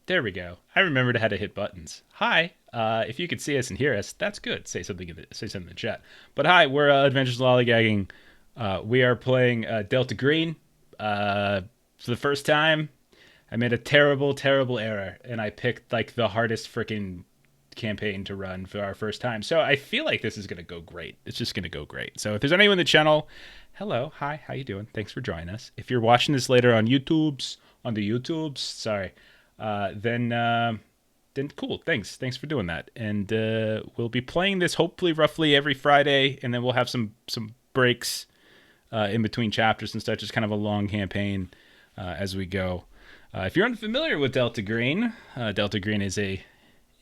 There we go. I remembered how to hit buttons. Hi. If you could see us and hear us, that's good. Say something in the chat. But hi, we're Adventures Lollygagging. We are playing Delta Green for the first time. I made a terrible, terrible error, and I picked like the hardest freaking campaign to run for our first time. So I feel like this is gonna go great. It's just gonna go great. So if there's anyone in the channel, hello, hi, how you doing? Thanks for joining us. If you're watching this later on YouTube's, sorry, then cool. Thanks for doing that. And we'll be playing this hopefully roughly every Friday, and then we'll have some breaks in between chapters and stuff. Just kind of a long campaign as we go. If you're unfamiliar with Delta Green is a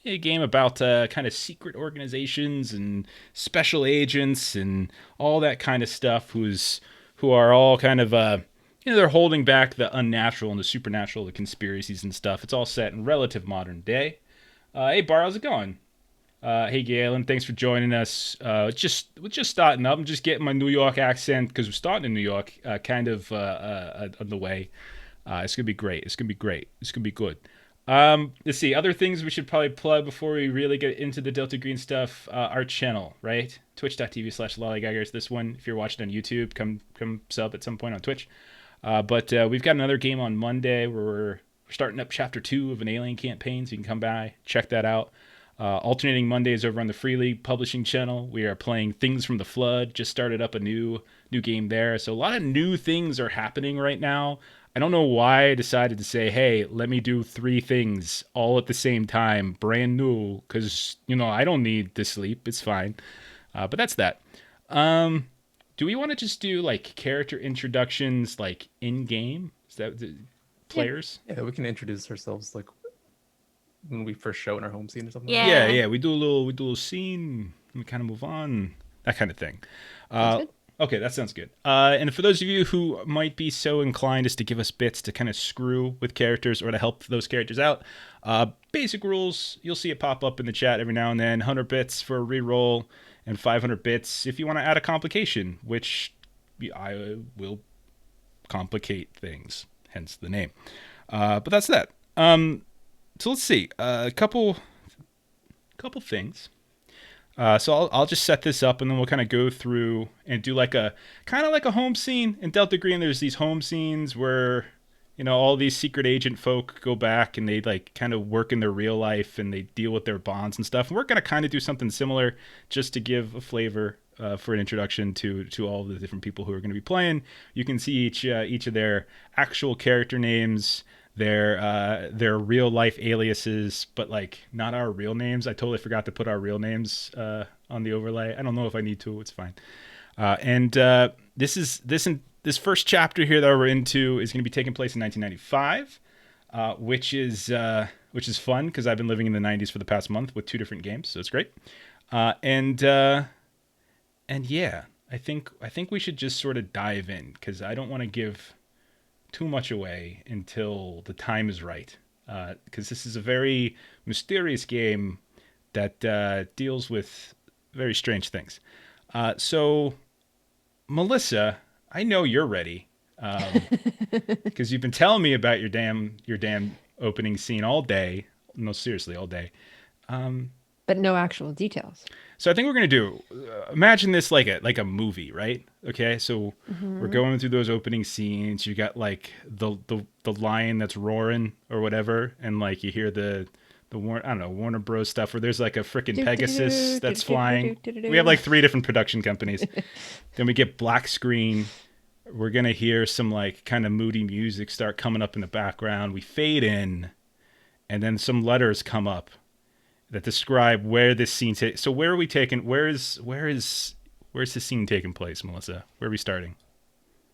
game about kind of secret organizations and special agents and all that kind of stuff. Who are all kind of they're holding back the unnatural and the supernatural, the conspiracies and stuff. It's all set in relative modern day. Hey Bar, how's it going? Hey Galen, thanks for joining us. We're just starting up. I'm just getting my New York accent because we're starting in New York, on the way. It's gonna be great. It's gonna be great. It's gonna be good. Let's see. Other things we should probably plug before we really get into the Delta Green stuff. Our channel, right? Twitch.tv/lollygaggers. This one, if you're watching on YouTube, come sub at some point on Twitch. But we've got another game on Monday where we're starting up chapter 2 of an alien campaign, so you can come by, check that out. Alternating Mondays over on the Free League Publishing channel, we are playing Things from the Flood. Just started up a new game there, so a lot of new things are happening right now. I don't know why I decided to say, hey, let me do 3 things all at the same time, brand new, because, I don't need to sleep. It's fine. But that's that. Do we want to just do, like, character introductions, like, in-game? Is that the players? Yeah, we can introduce ourselves, like, when we first show in our home scene or something. Yeah. Yeah. We do a little scene, and we kind of move on, that kind of thing. Sounds good. Okay, that sounds good. And for those of you who might be so inclined as to give us bits to kind of screw with characters or to help those characters out, basic rules, you'll see it pop up in the chat every now and then. 100 bits for a reroll and 500 bits if you want to add a complication, which I will complicate things, hence the name. But that's that. So let's see. A couple things. So I'll just set this up and then we'll kind of go through and do like a kind of like a home scene. In Delta Green, there's these home scenes where, all these secret agent folk go back and they like kind of work in their real life and they deal with their bonds and stuff. And we're going to kind of do something similar just to give a flavor for an introduction to all the different people who are going to be playing. You can see each of their actual character names, their real life aliases, but like not our real names. I totally forgot to put our real names on the overlay. I don't know if I need to. It's fine. And this first chapter here that we're into is going to be taking place in 1995, which is fun because I've been living in the 90s for the past month with 2 different games, so it's great. And yeah, I think we should just sort of dive in because I don't want to give too much away until the time is right, because this is a very mysterious game that deals with very strange things. So, Melissa, I know you're ready, because you've been telling me about your damn opening scene all day. No, seriously, all day. But no actual details. So I think we're gonna do. Imagine this like a movie, right? Okay, so we're going through those opening scenes. You got like the lion that's roaring or whatever, and like you hear the Warner Bros stuff where there's like a freaking Pegasus that's flying. We have like 3 different production companies. Then we get black screen. We're gonna hear some like kind of moody music start coming up in the background. We fade in, and then some letters come up that describe where this scene so where are we taking where's this scene taking place, Melissa? Where are we starting?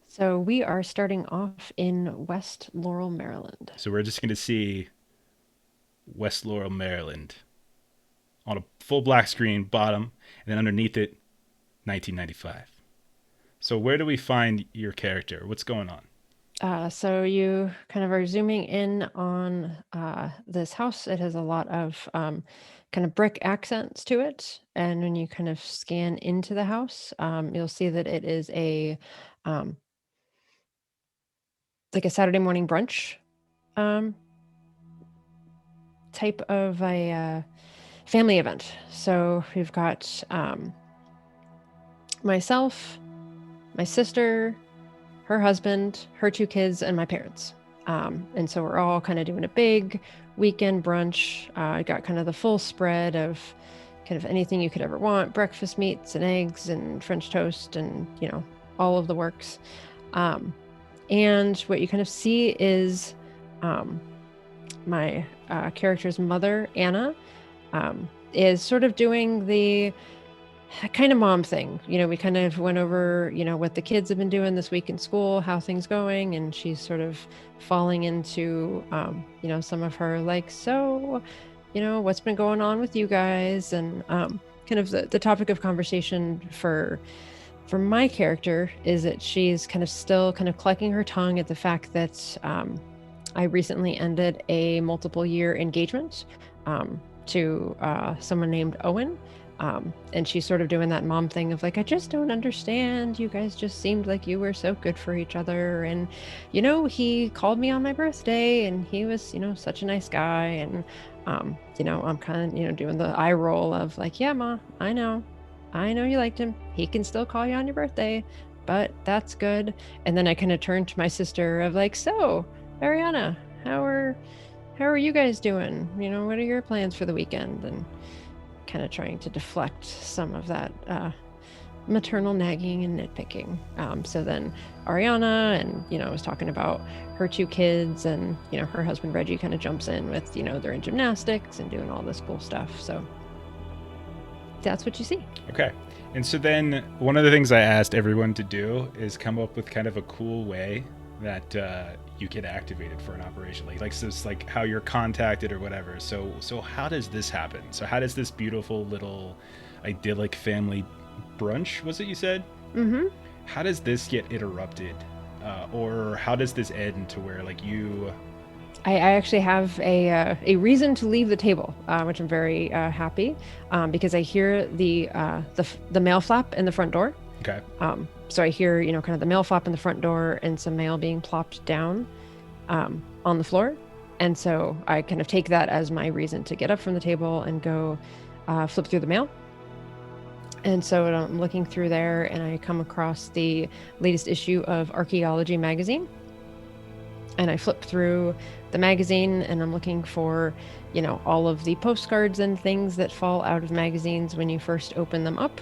So we are starting off in West Laurel, Maryland. So we're just going to see West Laurel, Maryland on a full black screen bottom, and then underneath it 1995. So where do we find your character? What's going on? So you kind of are zooming in on this house. It has a lot of kind of brick accents to it. And when you kind of scan into the house, you'll see that it is like a Saturday morning brunch type of a family event. So we've got myself, my sister, her husband, her 2 kids, and my parents. And so we're all kind of doing a big weekend brunch. I got kind of the full spread of kind of anything you could ever want: breakfast meats and eggs and French toast and, all of the works. And what you kind of see is my character's mother, Anna, is sort of doing the kind of mom thing. We kind of went over, what the kids have been doing this week in school, how things going, and she's sort of falling into, some of her like, so, what's been going on with you guys, and kind of the topic of conversation for my character is that she's kind of still kind of clucking her tongue at the fact that I recently ended a multiple year engagement to someone named Owen. And she's sort of doing that mom thing of like, I just don't understand. You guys just seemed like you were so good for each other. And, he called me on my birthday and he was, such a nice guy. And, I'm kind of, doing the eye roll of like, yeah, Ma, I know you liked him. He can still call you on your birthday, but that's good. And then I kind of turned to my sister of like, so, Ariana, how are you guys doing? What are your plans for the weekend? And kind of trying to deflect some of that maternal nagging and nitpicking. So then Ariana and, I was talking about her 2 kids and, her husband Reggie kind of jumps in with, they're in gymnastics and doing all this cool stuff. So that's what you see. Okay. And so then one of the things I asked everyone to do is come up with kind of a cool way that you get activated for an operation, like so it's like how you're contacted or whatever. So how does this happen? So how does this beautiful little idyllic family brunch, was it you said? Mm-hmm. How does this get interrupted, or how does this end to where like you? I actually have a reason to leave the table, which I'm very happy, because I hear the mail flap in the front door. Okay. So I hear, kind of the mail flap in the front door and some mail being plopped down on the floor. And so I kind of take that as my reason to get up from the table and go flip through the mail. And so I'm looking through there and I come across the latest issue of Archaeology magazine. And I flip through the magazine and I'm looking for, all of the postcards and things that fall out of magazines when you first open them up.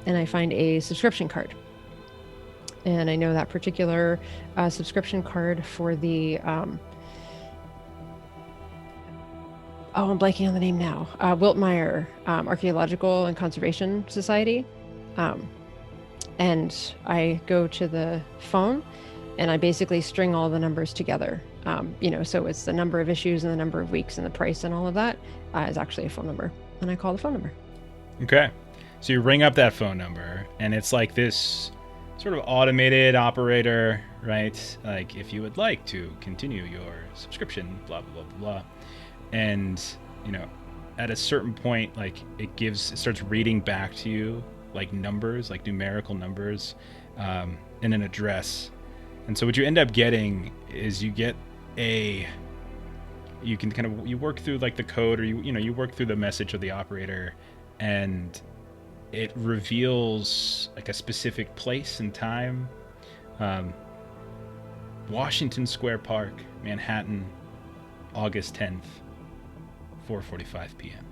And I find a subscription card. And I know that particular subscription card for the, I'm blanking on the name now, Wiltmeyer Archaeological and Conservation Society. And I go to the phone and I basically string all the numbers together. So it's the number of issues and the number of weeks and the price and all of that is actually a phone number. And I call the phone number. Okay. So you ring up that phone number, and it's like this sort of automated operator, right? Like, if you would like to continue your subscription, blah, blah, blah, blah. And, at a certain point, like, it starts reading back to you, like, numbers, like numerical numbers, and an address. And so what you end up getting is you get you can kind of, you work through, like, the code, or you work through the message of the operator, and it reveals like a specific place and time. Washington Square Park, Manhattan, August 10th, 4:45 p.m.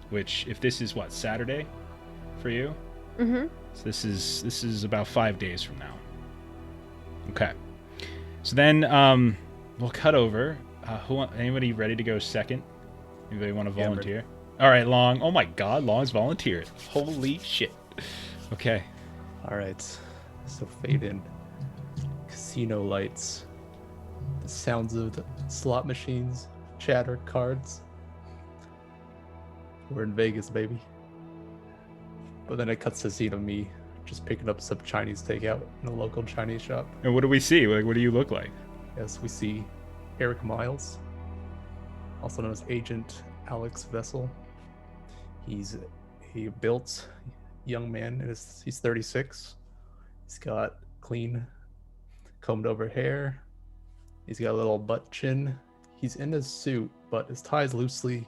Which, if this is what, Saturday for you? Mm-hmm. So this is about 5 days from now. Okay. So then we'll cut over. Anybody ready to go second? Anybody want to volunteer? All right, Long. Oh my God, Long's volunteered. Holy shit. Okay. All right. So fade in. Casino lights. The sounds of the slot machines. Chatter cards. We're in Vegas, baby. But then it cuts to scene of me just picking up some Chinese takeout in a local Chinese shop. And what do we see? Like, what do you look like? Yes, we see Eric Miles, also known as Agent Alex Vessel. He's a built young man, and he's 36. He's got clean, combed over hair. He's got a little butt chin. He's in a suit but his tie is loosely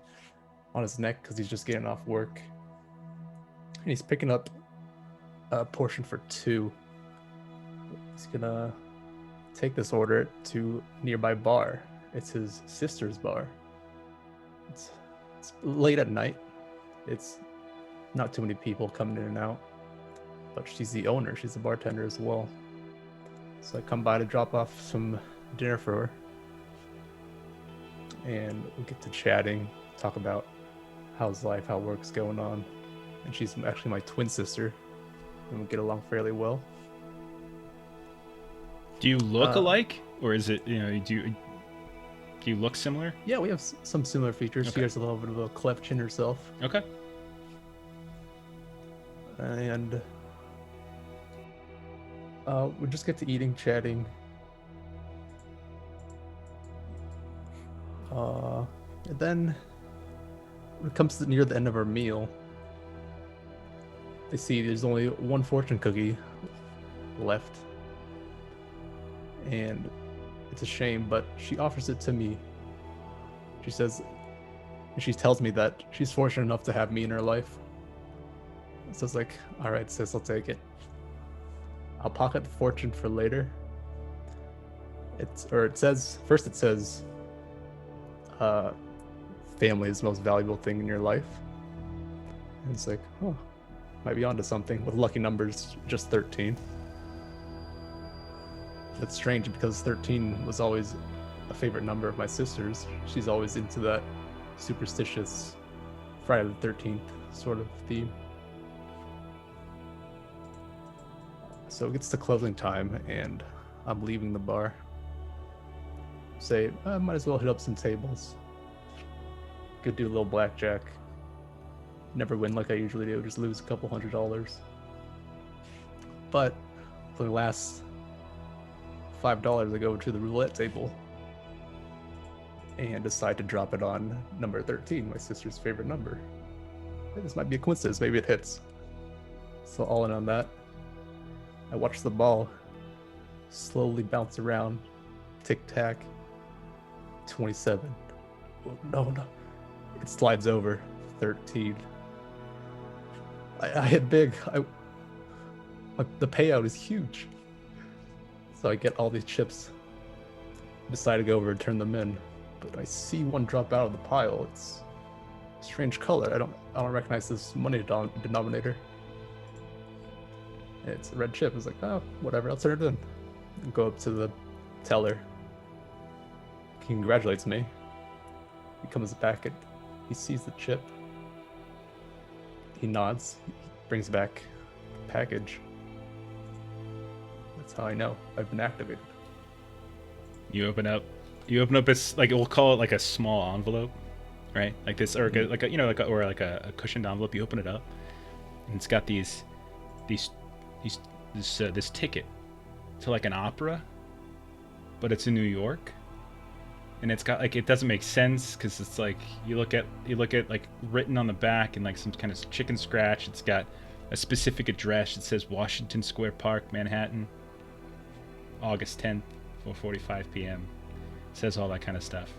on his neck because he's just getting off work. And he's picking up a portion for 2. He's gonna take this order to a nearby bar. It's his sister's bar. It's late at night. It's not too many people coming in and out, but she's the owner. She's the bartender as well. So I come by to drop off some dinner for her. And we get to chatting, talk about how's life, how work's going on. And she's actually my twin sister, and we get along fairly well. Do you look alike, or is it, do you look similar? Yeah, we have some similar features. Okay. She has a little bit of a cleft chin herself. Okay. And we just get to eating, chatting. And then when it comes to near the end of our meal, I see there's only one fortune cookie left. And it's a shame, but she offers it to me. She says, she tells me that she's fortunate enough to have me in her life. So it's like, all right, sis, I'll take it. I'll pocket the fortune for later. It says, family is the most valuable thing in your life. And it's like, oh, might be onto something with lucky numbers, just 13. That's strange because 13 was always a favorite number of my sister's. She's always into that superstitious Friday the 13th sort of theme. So it gets to closing time and I'm leaving the bar. Say, I might as well hit up some tables. Could do a little blackjack. Never win like I usually do, just lose a couple $100. But for the last $5, I go to the roulette table and decide to drop it on number 13, my sister's favorite number. Hey, this might be a coincidence, maybe it hits. So all in on that. I watch the ball slowly bounce around, tic-tac, 27. Oh, no. It slides over, 13. I hit big. The payout is huge. So I get all these chips, decide to go over and turn them in, but I see one drop out of the pile. It's a strange color. I don't recognize this money denominator. It's a red chip. It's like, oh, whatever, I'll turn it in. And go up to the teller. He congratulates me. He comes back and he sees the chip. He nods. He brings back the package. That's how I know I've been activated. You open up this, like, we'll call it like a small envelope, right? Like this, or like a cushioned envelope. You open it up, and it's got this ticket to like an opera, but it's in New York, and it's got like, it doesn't make sense because it's like you look at like written on the back in like some kind of chicken scratch. It's got a specific address. It says Washington Square Park, Manhattan, August 10th, 4:45 p.m. It says all that kind of stuff,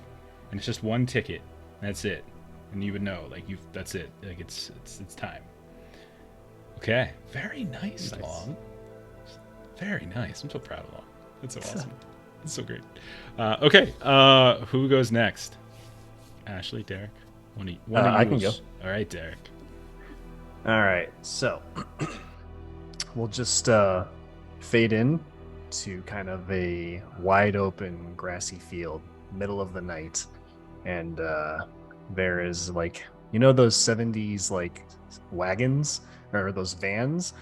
and it's just one ticket. That's it, and you would know, like, that's it. Like it's time. Okay, very nice. Long. Very nice. I'm so proud of Long. That's so awesome. That's so great. Okay, who goes next? Ashley, Derek? I can go. All right, Derek. All right, so we'll just fade in to kind of a wide open grassy field, middle of the night, and there is, like, those 70s like wagons or those vans.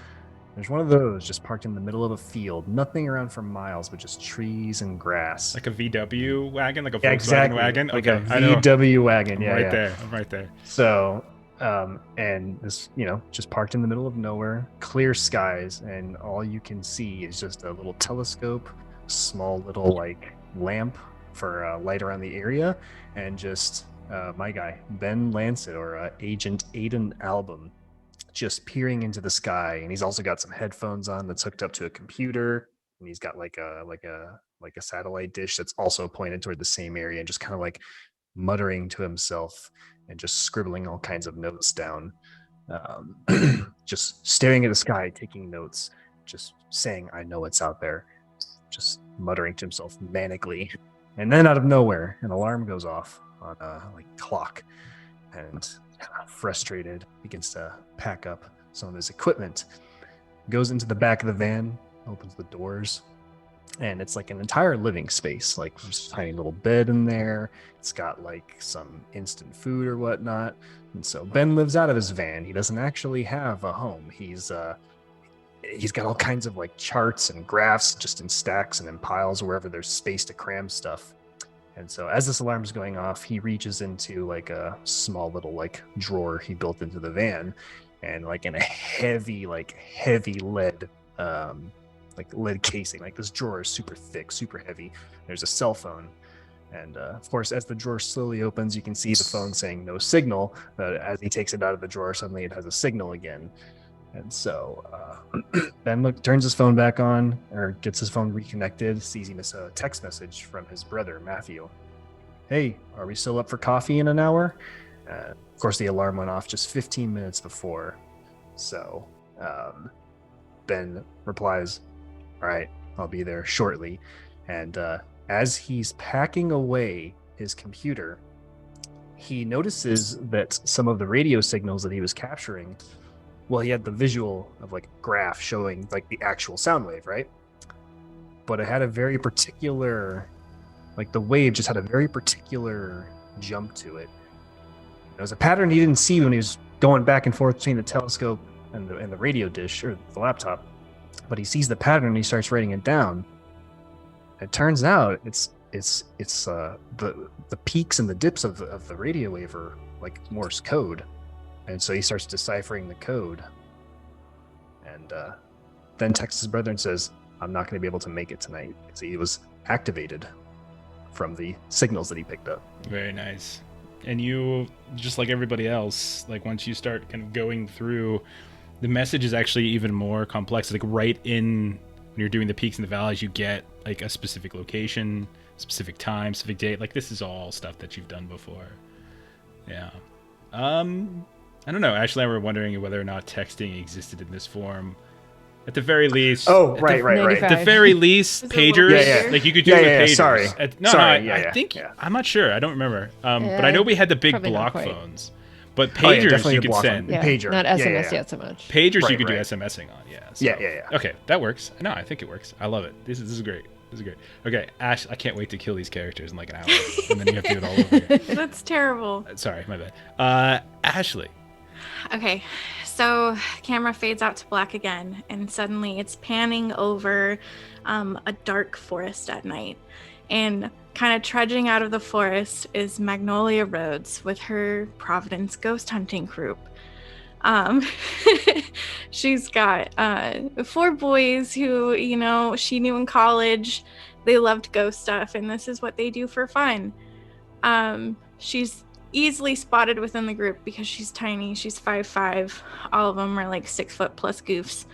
There's one of those just parked in the middle of a field, nothing around for miles but just trees and grass. Like a VW wagon, like a Volkswagen exactly. wagon. Like Okay, a VW wagon. I'm right there. So, and this, just parked in the middle of nowhere, clear skies, and all you can see is just a little telescope, small little like lamp for light around the area, and just my guy Ben Lancet, or Agent Aiden Album, just peering into the sky. And he's also got some headphones on that's hooked up to a computer, and he's got like a satellite dish that's also pointed toward the same area, and just kind of like muttering to himself and just scribbling all kinds of notes down. Just staring at the sky, taking notes, just saying, I know it's out there, just muttering to himself manically. And then out of nowhere, an alarm goes off on a clock, and frustrated, begins to pack up some of his equipment, goes into the back of the van, opens the doors, and it's like an entire living space. Like there's a tiny little bed in there. It's got like some instant food or whatnot. And so Ben lives out of his van. He doesn't actually have a home. He's got all kinds of like charts and graphs just in stacks and in piles wherever there's space to cram stuff. And so as this alarm is going off, he reaches into like a small little like drawer he built into the van, and like in a heavy lead lead casing. Like this drawer is super thick, super heavy. There's a cell phone. And of course, as the drawer slowly opens, you can see the phone saying no signal. As he takes it out of the drawer, suddenly it has a signal again. And so Ben turns his phone back on, or gets his phone reconnected, sees he missed a text message from his brother, Matthew. Hey, are we still up for coffee in an hour? Of course, the alarm went off just 15 minutes before. So Ben replies, all right, I'll be there shortly. And as he's packing away his computer, he notices that some of the radio signals that he was capturing, well, he had the visual of like a graph showing like the actual sound wave, right? But it had a very particular, like the wave just had a very particular jump to it. It was a pattern he didn't see when he was going back and forth between the telescope and the radio dish or the laptop. But he sees the pattern and he starts writing it down. It turns out it's the peaks and the dips of the radio wave are like Morse code, and so he starts deciphering the code, and then texts his brother and says, "I'm not going to be able to make it tonight because he was activated from the signals that he picked up." Very nice. And you, just like everybody else, like once you start kind of going through, the message is actually even more complex. Like right in when you're doing the peaks and the valleys, you get like a specific location, specific time, specific date. Like this is all stuff that you've done before. Yeah. I don't know. Actually, I were wondering whether or not texting existed in this form. At the very least. Oh, right. At the very least, pagers. Yeah. Like you could do it with pagers. Sorry. I think I'm not sure. I don't remember. But I know we had the big block phones. But pagers you could send. Yeah, pager. Not SMS yet so much. Pagers you could do SMSing on. Yeah. So. Yeah. Okay, that works. No, I think it works. I love it. This is great. This is great. Okay, Ash, I can't wait to kill these characters in like an hour, and then you have to do it all over again. That's terrible. Sorry, my bad. Ashley. Okay, so camera fades out to black again, and suddenly it's panning over a dark forest at night. And kind of trudging out of the forest is Magnolia Rhodes with her Providence ghost hunting group. She's got 4 boys who, she knew in college. They loved ghost stuff, and this is what they do for fun. She's easily spotted within the group because she's tiny. She's 5'5". All of them are like 6 foot plus goofs.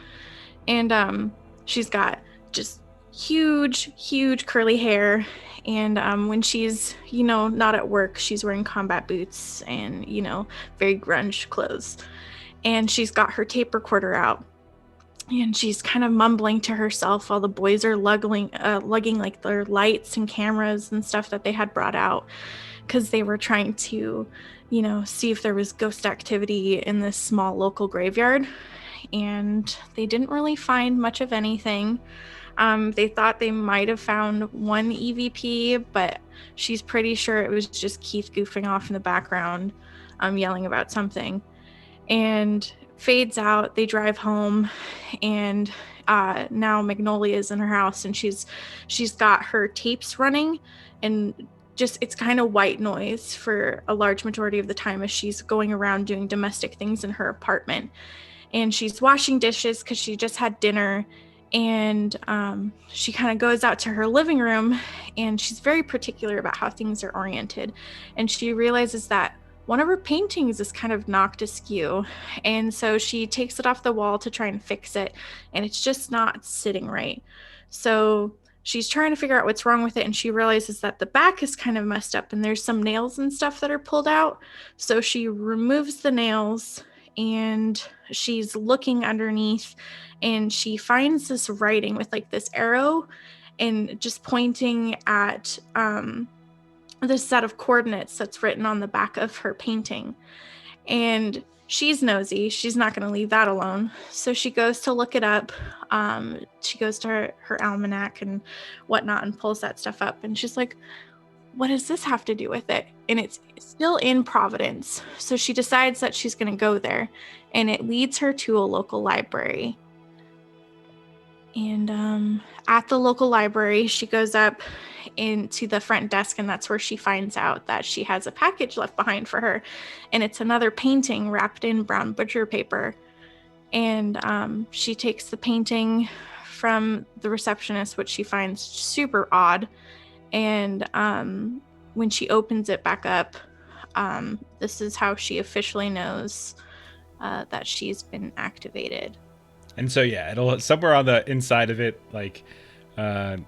And she's got just huge curly hair. And when she's, not at work, she's wearing combat boots and, very grunge clothes. And she's got her tape recorder out. And she's kind of mumbling to herself while the boys are lugging like their lights and cameras and stuff that they had brought out, because they were trying to, see if there was ghost activity in this small local graveyard. And they didn't really find much of anything. They thought they might have found one EVP, but she's pretty sure it was just Keith goofing off in the background, yelling about something. And fades out. They drive home, and now Magnolia is in her house, and she's got her tapes running, and just it's kind of white noise for a large majority of the time as she's going around doing domestic things in her apartment. And she's washing dishes because she just had dinner. And she kind of goes out to her living room, and she's very particular about how things are oriented. And she realizes that one of her paintings is kind of knocked askew. And so she takes it off the wall to try and fix it, and it's just not sitting right. So she's trying to figure out what's wrong with it, and she realizes that the back is kind of messed up and there's some nails and stuff that are pulled out. So she removes the nails and she's looking underneath, and she finds this writing with like this arrow and just pointing at this set of coordinates that's written on the back of her painting. And she's nosy. She's not going to leave that alone. So she goes to look it up. She goes to her almanac and whatnot and pulls that stuff up. And she's like, what does this have to do with it? And it's still in Providence. So she decides that she's going to go there. And it leads her to a local library. And at the local library, she goes up into the front desk, and that's where she finds out that she has a package left behind for her, and it's another painting wrapped in brown butcher paper. And she takes the painting from the receptionist, which she finds super odd. And when she opens it back up, this is how she officially knows that she's been activated. And so yeah, it'll somewhere on the inside of it, like it'll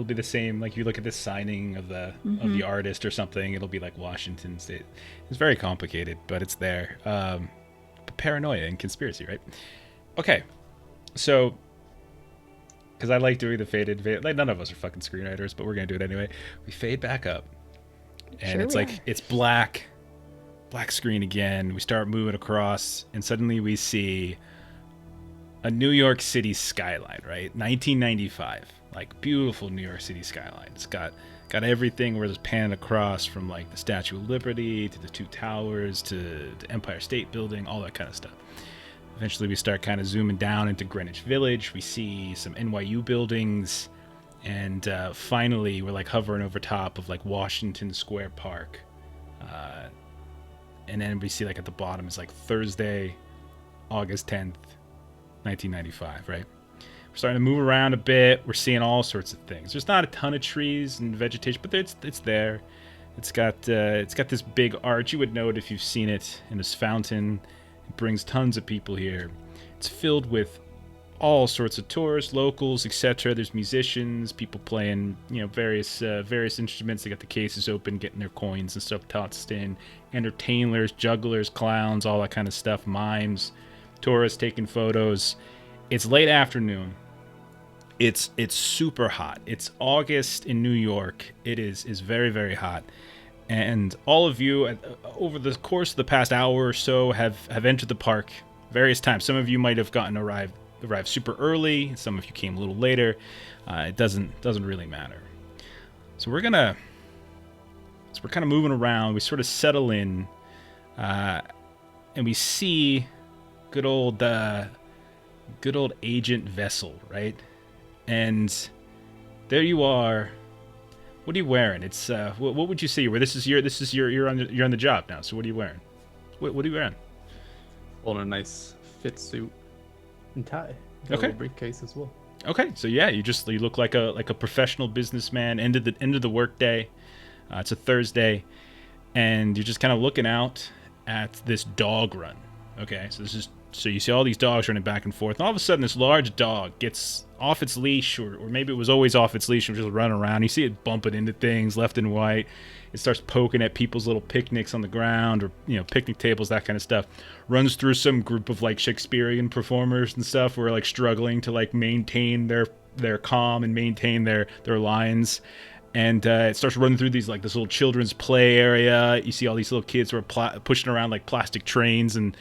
be the same. Like you look at this signing of the artist or something, it'll be like Washington State. It's very complicated, but it's there. Paranoia and conspiracy, right? Okay, so because I like doing the fade, like none of us are fucking screenwriters, but we're gonna do it anyway. We fade back up, and Sure it's like it's black screen again. We start moving across, and suddenly we see a New York City skyline, right? 1995, like beautiful New York City skyline. It's got everything where it's panning across from like the Statue of Liberty to the two towers to the Empire State Building, all that kind of stuff. Eventually we start kind of zooming down into Greenwich Village. We see some NYU buildings, and finally we're like hovering over top of like Washington Square Park. And then we see like at the bottom is like Thursday, August 10th, 1995, right? We're starting to move around a bit. We're seeing all sorts of things. There's not a ton of trees and vegetation, but it's there. It's got this big arch. You would know it if you've seen it, in this fountain. It brings tons of people here. It's filled with all sorts of tourists, locals, etc. There's musicians, people playing, various instruments. They got the cases open, getting their coins and stuff tossed in. Entertainers, jugglers, clowns, all that kind of stuff. Mimes. Tourists taking photos. It's late afternoon. It's super hot. It's August in New York. It is very, very hot. And all of you, over the course of the past hour or so, have entered the park various times. Some of you might have arrived super early. Some of you came a little later. It doesn't really matter. So we're kind of moving around. We sort of settle in, and we see good old Agent Vessel, right? And there you are. What are you wearing? It's what would you say? You're on the job now. So what are you wearing? What are you wearing? On a nice fit suit and tie. Got Okay. A little briefcase as well. Okay, so yeah, you look like a professional businessman. End of the workday. It's a Thursday, and you're just kind of looking out at this dog run. Okay, so you see all these dogs running back and forth, and all of a sudden this large dog gets off its leash, or maybe it was always off its leash and was just running around. You see it bumping into things left and right. It starts poking at people's little picnics on the ground, or picnic tables, that kind of stuff. Runs through some group of like Shakespearean performers and stuff who are like struggling to like maintain their calm and maintain their lines. And it starts running through this little children's play area. You see all these little kids who are pushing around like plastic trains and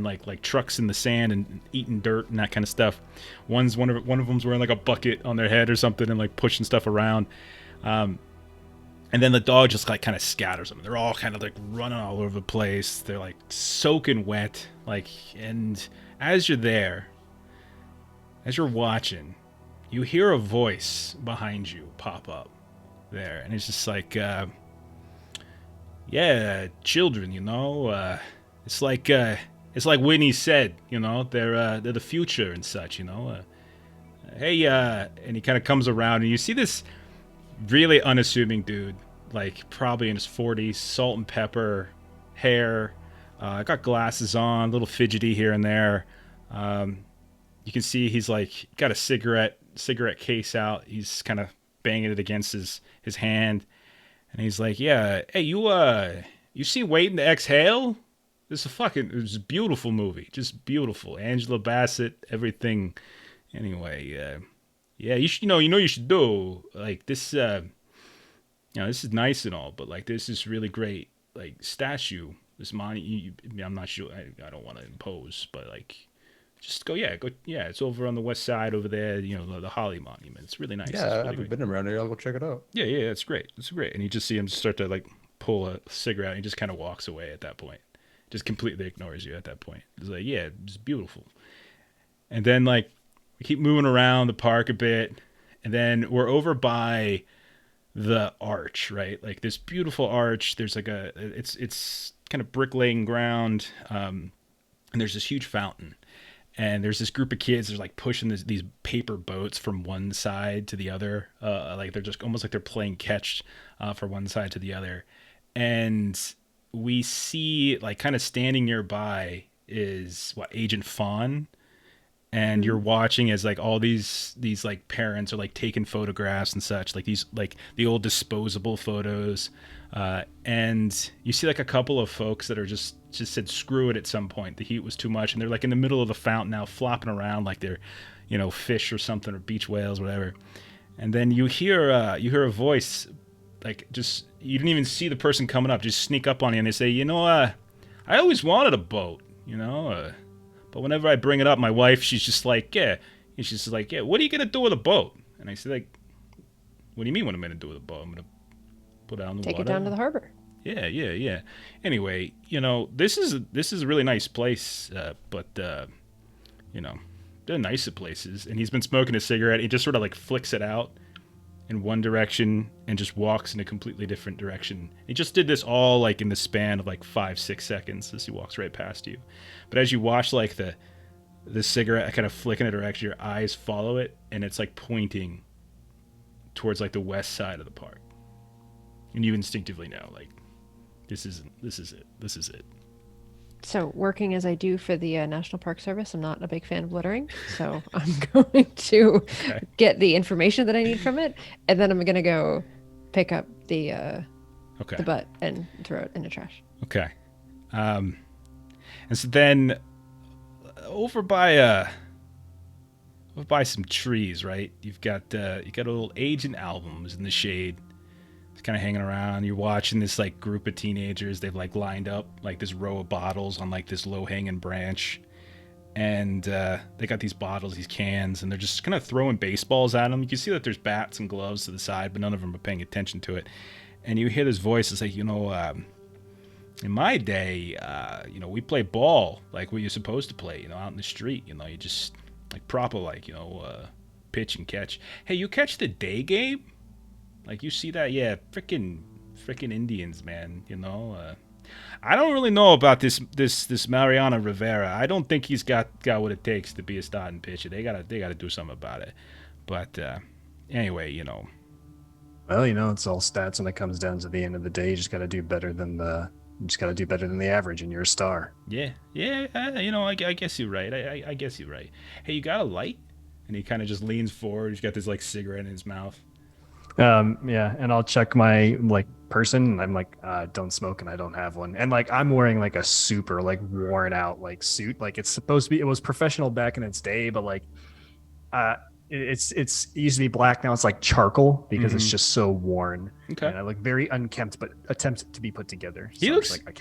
like trucks in the sand and eating dirt and that kind of stuff. One of them's wearing like a bucket on their head or something and like pushing stuff around. And then the dog just like kind of scatters them. They're all kind of like running all over the place. They're like soaking wet. And as you're watching, you hear a voice behind you pop up there, and it's just like, yeah, children, it's like Whitney said, they're the future and such, hey, and he kind of comes around, and you see this really unassuming dude, like probably in his 40s, salt and pepper hair, got glasses on, a little fidgety here and there. You can see he's like got a cigarette cigarette case out. He's kind of banging it against his hand, and he's like, "Yeah, hey, you seen Waiting to Exhale? It's a beautiful movie, just beautiful. Angela Bassett, everything. Anyway, yeah, you should do like this. This is nice and all, but like this is really great, like statue. This money, I'm not sure. I don't want to impose, but like, just go. Yeah, It's over on the west side over there. The Holly Monument. It's really nice. Yeah, really I haven't been around here. I'll go check it out. Yeah, it's great. It's great. And you just see him start to like pull a cigarette, and he just kind of walks away at that point. Just completely ignores you at that point. It's like, yeah, it's beautiful. And then like we keep moving around the park a bit, and then we're over by the arch, right? Like this beautiful arch. There's like it's kind of brick laying ground, and there's this huge fountain. And there's this group of kids. They're like pushing these paper boats from one side to the other. Like they're just almost like they're playing catch from one side to the other. And we see like kind of standing nearby is Agent Fawn. And you're watching as like all these like parents are like taking photographs and such, like these like the old disposable photos, and you see like a couple of folks that are just said screw it at some point. The heat was too much, and they're like in the middle of the fountain now, flopping around like they're fish or something, or beach whales, whatever. And then you hear a voice, like just you didn't even see the person coming up, just sneak up on you, and they say, I always wanted a boat, But whenever I bring it up, my wife, she's just like, yeah. And she's just like, yeah, what are you going to do with a boat? And I said, like, what do you mean what I'm going to do with a boat? I'm going to put it on the water. Take it down to the harbor. Yeah. Anyway, this is a really nice place, but, there are nicer places. And he's been smoking a cigarette. He just sort of like flicks it out in one direction and just walks in a completely different direction. He just did this all like in the span of like 5-6 seconds as he walks right past you. But as you watch like the cigarette kind of flick in a direction, your eyes follow it, and it's like pointing towards like the west side of the park. And you instinctively know like this is it. So, working as I do for the National Park Service, I'm not a big fan of littering. So, I'm going to get the information that I need from it, and then I'm going to go pick up the butt and throw it in the trash. Okay. And so then over by some trees, right? You've got old Agent Albums in the shade. It's kind of hanging around. You're watching this like group of teenagers. They've like lined up like this row of bottles on like this low hanging branch, and they got these bottles, these cans, and they're just kind of throwing baseballs at them. You can see that there's bats and gloves to the side, but none of them are paying attention to it. And you hear this voice. It's like, in my day, we play ball like you're supposed to play, out in the street. You just like proper like pitch and catch. Hey, you catch the day game? Like, you see that? Yeah, frickin' Indians, man, I don't really know about this Mariano Rivera. I don't think he's got what it takes to be a starting pitcher. They gotta do something about it. But anyway, Well, it's all stats when it comes down to the end of the day. You just gotta do better than the average, and you're a star. Yeah. I guess you're right. I guess you're right. Hey, you got a light? And he kind of just leans forward. He's got this like cigarette in his mouth. Yeah, and I'll check my like person, and I'm like, don't smoke, and I don't have one. And like I'm wearing like a super like worn out like suit. Like it's supposed to be, it was professional back in its day, but like it used to be black, now it's like charcoal because it's just so worn. Okay. And I look very unkempt, but attempt to be put together. So he looks like I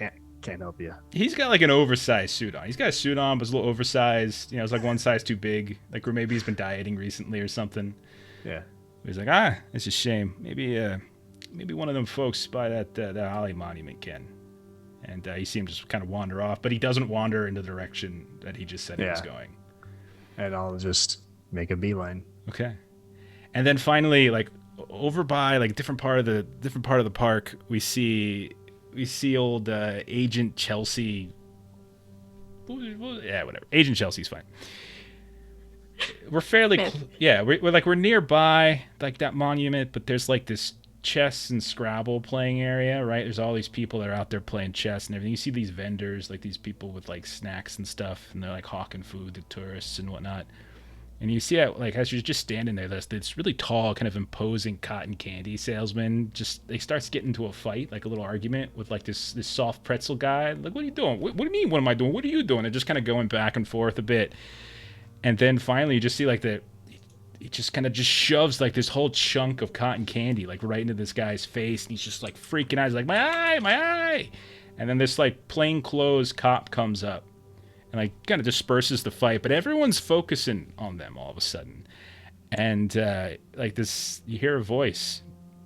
can't help you. He's got like an oversized suit on. He's got a suit on, but it's a little oversized. It's like one size too big. Like, or maybe he's been dieting recently or something. Yeah. He's like, it's a shame. Maybe one of them folks by that Holly Monument can. And you see him just kind of wander off, but he doesn't wander in the direction that he just said he was going. And I'll just make a beeline. Okay. And then finally, like over by like different part of the park, we see old Agent Chelsea. Yeah, whatever. Agent Chelsea's fine. We're fairly, we're nearby like that monument, but there's like this chess and Scrabble playing area, right? There's all these people that are out there playing chess and everything. You see these vendors, like these people with like snacks and stuff, and they're like hawking food to tourists and whatnot. And you see that, like, as you're just standing there, there's this really tall, kind of imposing cotton candy salesman. Just, they starts getting into a fight, like a little argument with like this soft pretzel guy. Like, what are you doing? What do you mean? What am I doing? What are you doing? And just kind of going back and forth a bit. And then finally, you just see like it just kind of just shoves like this whole chunk of cotton candy like right into this guy's face, and he's just like freaking out. He's like, my eye, my eye. And then this like plainclothes cop comes up and like kind of disperses the fight, but everyone's focusing on them all of a sudden. And like this, you hear a voice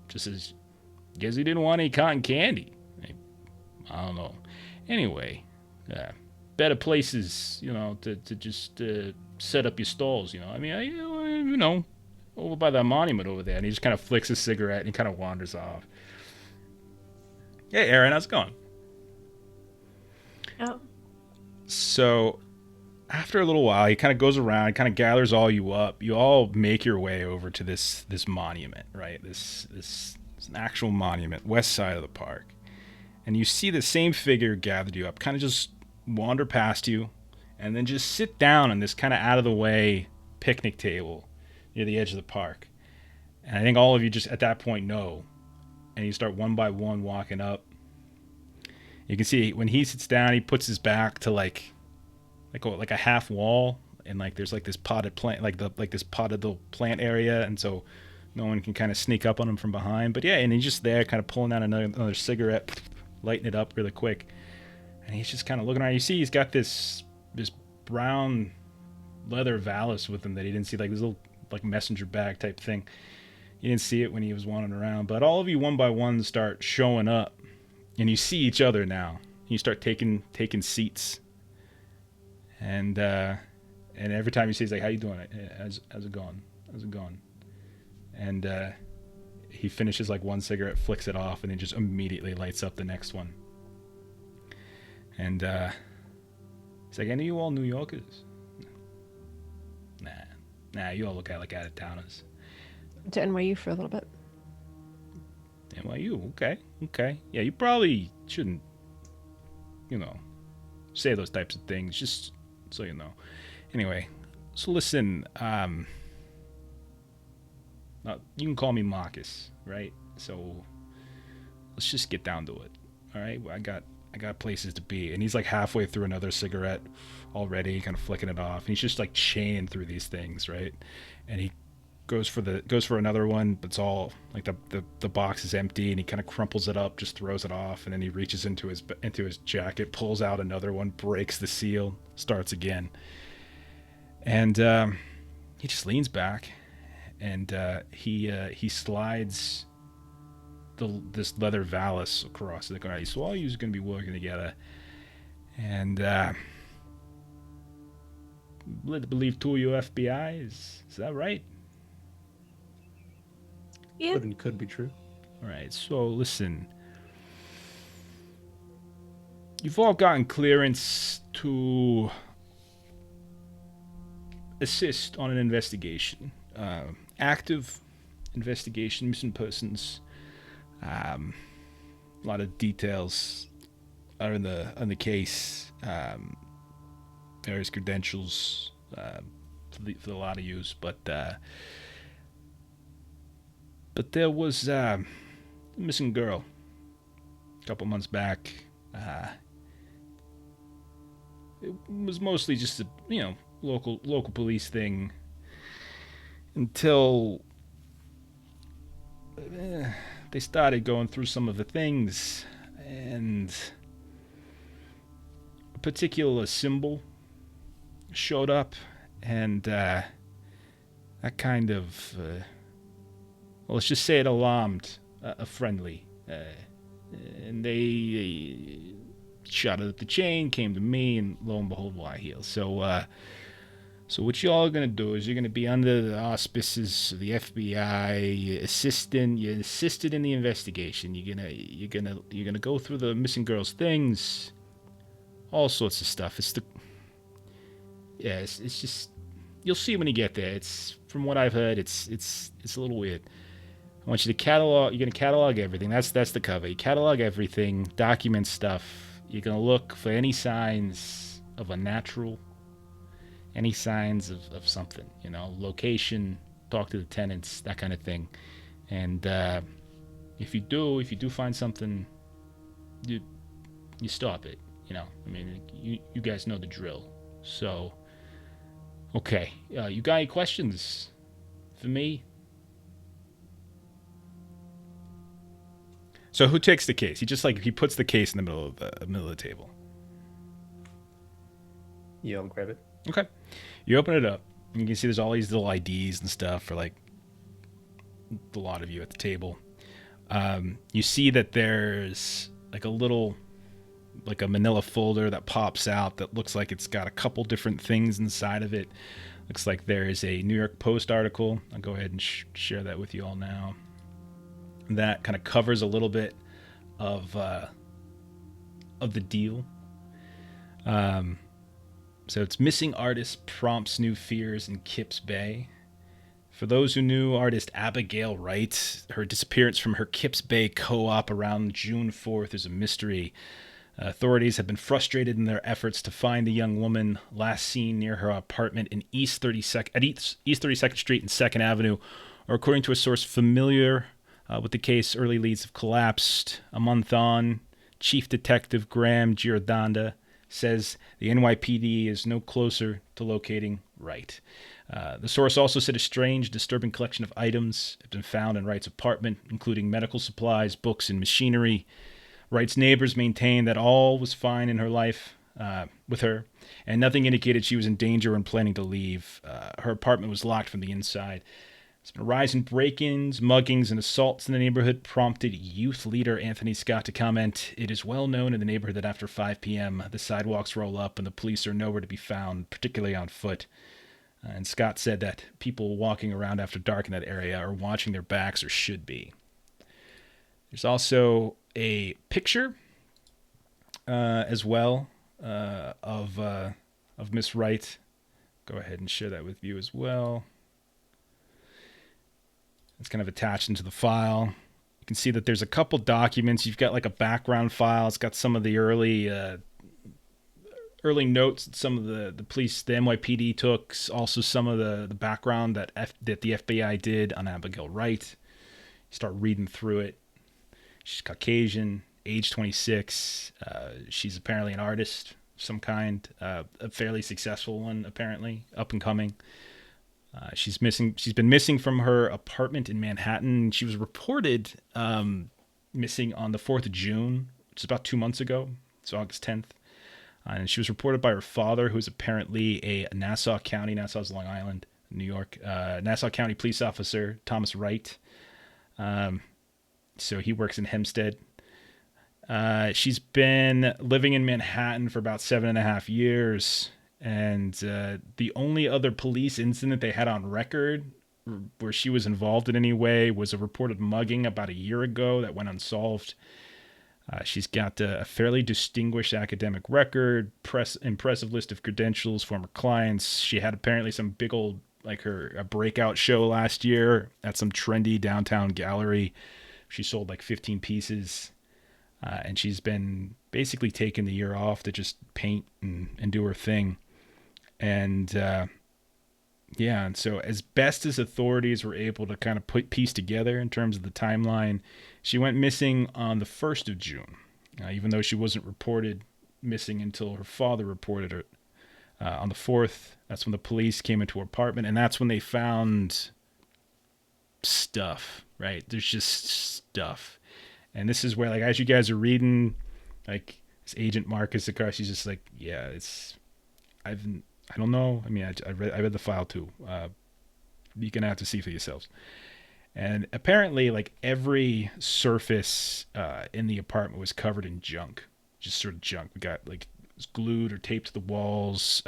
just says, guess he didn't want any cotton candy. Like, I don't know. Anyway, better places, you know, to just set up your stalls, you know. I mean, you know, over by that monument over there. And he just kind of flicks a cigarette and he kind of wanders off. Hey, Aaron, how's it going? Oh. So after a little while, he kind of goes around, kind of gathers all you up. You all make your way over to this monument, right? This is an actual monument, west side of the park. And you see the same figure gathered you up, kind of just wander past you, and then just sit down on this kind of out of the way picnic table near the edge of the park. And I think all of you just at that point know, and you start one by one walking up. You can see when he sits down, he puts his back to like a half wall, and like there's like this potted plant, like this potted little plant area, and so no one can kind of sneak up on him from behind. But yeah, and he's just there, kind of pulling out another cigarette, lighting it up really quick, and he's just kind of looking around. You see, he's got this brown leather valise with him that he didn't see, like this little like messenger bag type thing. You didn't see it when he was wandering around, but all of you one by one start showing up, and you see each other now. You start taking seats, and every time you see, he's like, "How you doing? How's it going? How's it going?" And he finishes like one cigarette, flicks it off, and then just immediately lights up the next one. And he's like, "Any of you all New Yorkers?" Nah, you all look like out of towners. To NYU for a little bit. NYU, okay. Yeah, you probably shouldn't, you know, say those types of things, just so you know. Anyway, so listen, you can call me Marcus, right? So let's just get down to it, all right? I got places to be. And he's like halfway through another cigarette already, kind of flicking it off. And he's just like chaining through these things, right? And he goes for another one, but it's all like the box is empty, and he kind of crumples it up, just throws it off, and then he reaches into his jacket, pulls out another one, breaks the seal, starts again. And he just leans back, and he slides this leather valise across the guy. So all you are going to be working together, and led to believe two of you FBI. Is that right? Yeah. Could be true. All right, so listen. You've all gotten clearance to assist on an investigation. Active investigation, missing persons. A lot of details are in the case. Various credentials for a lot of use, but there was a missing girl a couple months back. It was mostly just a local police thing until they started going through some of the things, and a particular symbol showed up, and that kind of well, let's just say it alarmed a friendly, and they shot it at the chain, came to me, and lo and behold, why heal. So what y'all are gonna do is you're gonna be under the auspices of the FBI. You're assisted in the investigation. You're gonna go through the missing girl's things, all sorts of stuff. It's just you'll see when you get there. It's from what I've heard, it's a little weird. I want you to catalog. You're gonna catalog everything. That's the cover. You catalog everything, document stuff. You're gonna look for any signs of unnatural any signs of something, location, talk to the tenants, that kind of thing. And if you do find something, you stop it. You guys know the drill. So, okay, you got any questions for me? So who takes the case? He puts the case in the middle of the table. Yeah, I'll grab it. Okay, you open it up, and you can see there's all these little IDs and stuff for like a lot of you at the table. You see that there's like a manila folder that pops out that looks like it's got a couple different things inside of it. Looks like there is a New York Post article. I'll go ahead and share that with you all now. That kind of covers a little bit of the deal. So it's missing artist prompts new fears in Kips Bay. For those who knew artist Abigail Wright, her disappearance from her Kips Bay co-op around June 4th is a mystery. Authorities have been frustrated in their efforts to find the young woman last seen near her apartment in East 32nd Street and 2nd Avenue, or according to a source familiar with the case, early leads have collapsed. A month on, Chief Detective Graham Giordanda says the NYPD is no closer to locating Wright. The source also said a strange, disturbing collection of items have been found in Wright's apartment, including medical supplies, books, and machinery. Wright's neighbors maintained that all was fine in her life with her, and nothing indicated she was in danger and planning to leave. Her apartment was locked from the inside. There's been a rise in break-ins, muggings, and assaults in the neighborhood, prompted youth leader Anthony Scott to comment, "It is well known in the neighborhood that after 5 p.m., the sidewalks roll up and the police are nowhere to be found, particularly on foot." And Scott said that people walking around after dark in that area are watching their backs, or should be. There's also a picture as well of Miss Wright. Go ahead and share that with you as well. It's kind of attached into the file. You can see that there's a couple documents. You've got like a background file. It's got some of the early notes that some of the police, the NYPD took. Also some of the background that the FBI did on Abigail Wright. You start reading through it. She's Caucasian, age 26. She's apparently an artist of some kind, a fairly successful one, apparently, up and coming. She's been missing from her apartment in Manhattan. She was reported missing on the 4th of June, which is about 2 months ago. It's August 10th. And she was reported by her father, who is apparently a Nassau's Long Island, New York, Nassau County police officer, Thomas Wright. So he works in Hempstead. She's been living in Manhattan for about 7.5 years. And the only other police incident they had on record where she was involved in any way was a reported mugging about a year ago that went unsolved. She's got a fairly distinguished academic record, impressive list of credentials, former clients. She had apparently some big old, a breakout show last year at some trendy downtown gallery. She sold like 15 pieces. And she's been basically taking the year off to just paint and do her thing. And and so as best as authorities were able to kind of piece together in terms of the timeline, she went missing on the 1st of June, even though she wasn't reported missing until her father reported her on the 4th. That's when the police came into her apartment, and that's when they found stuff, right? There's just stuff. And this is where, as you guys are reading, this Agent Marcus across, she's just like, yeah, I don't know. I mean, I read the file too. You're going to have to see for yourselves. And apparently, every surface in the apartment was covered in junk. Just sort of junk. We got, it was glued or taped to the walls.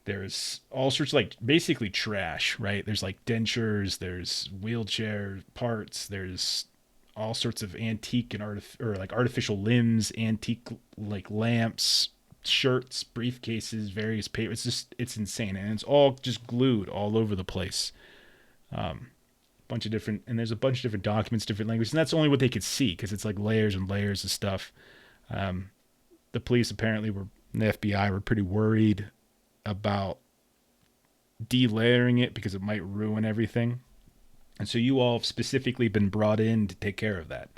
There's all sorts of, basically trash, right? There's, dentures. There's wheelchair parts. There's all sorts of antique and artificial limbs, antique, lamps, shirts, briefcases, various papers. It's insane, and it's all just glued all over the place. Bunch of different, and there's a bunch of different documents, different languages, and that's only what they could see because it's layers and layers of stuff. The police apparently the FBI were pretty worried about delayering it because it might ruin everything. And so you all have specifically been brought in to take care of that.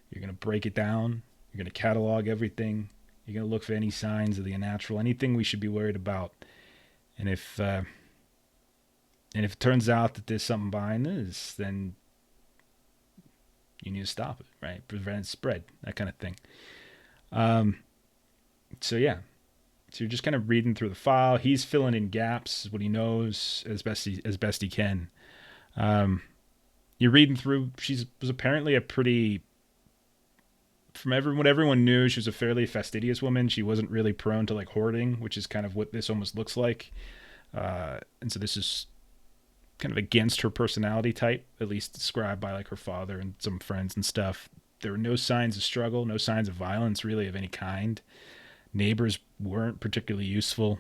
You're going to break it down. You're going to catalog everything. You're going to look for any signs of the unnatural, anything we should be worried about. And if it turns out that there's something behind this, then you need to stop it, right? Prevent spread, that kind of thing. So yeah. So you're just kind of reading through the file. He's filling in gaps, what he knows as best he can. You're reading through. Was apparently a pretty, what everyone knew, she was a fairly fastidious woman. She wasn't really prone to like hoarding, which is kind of what this almost looks like. And so this is kind of against her personality type, at least described by like her father and some friends and stuff. There were no signs of struggle, no signs of violence really of any kind. Neighbors weren't particularly useful.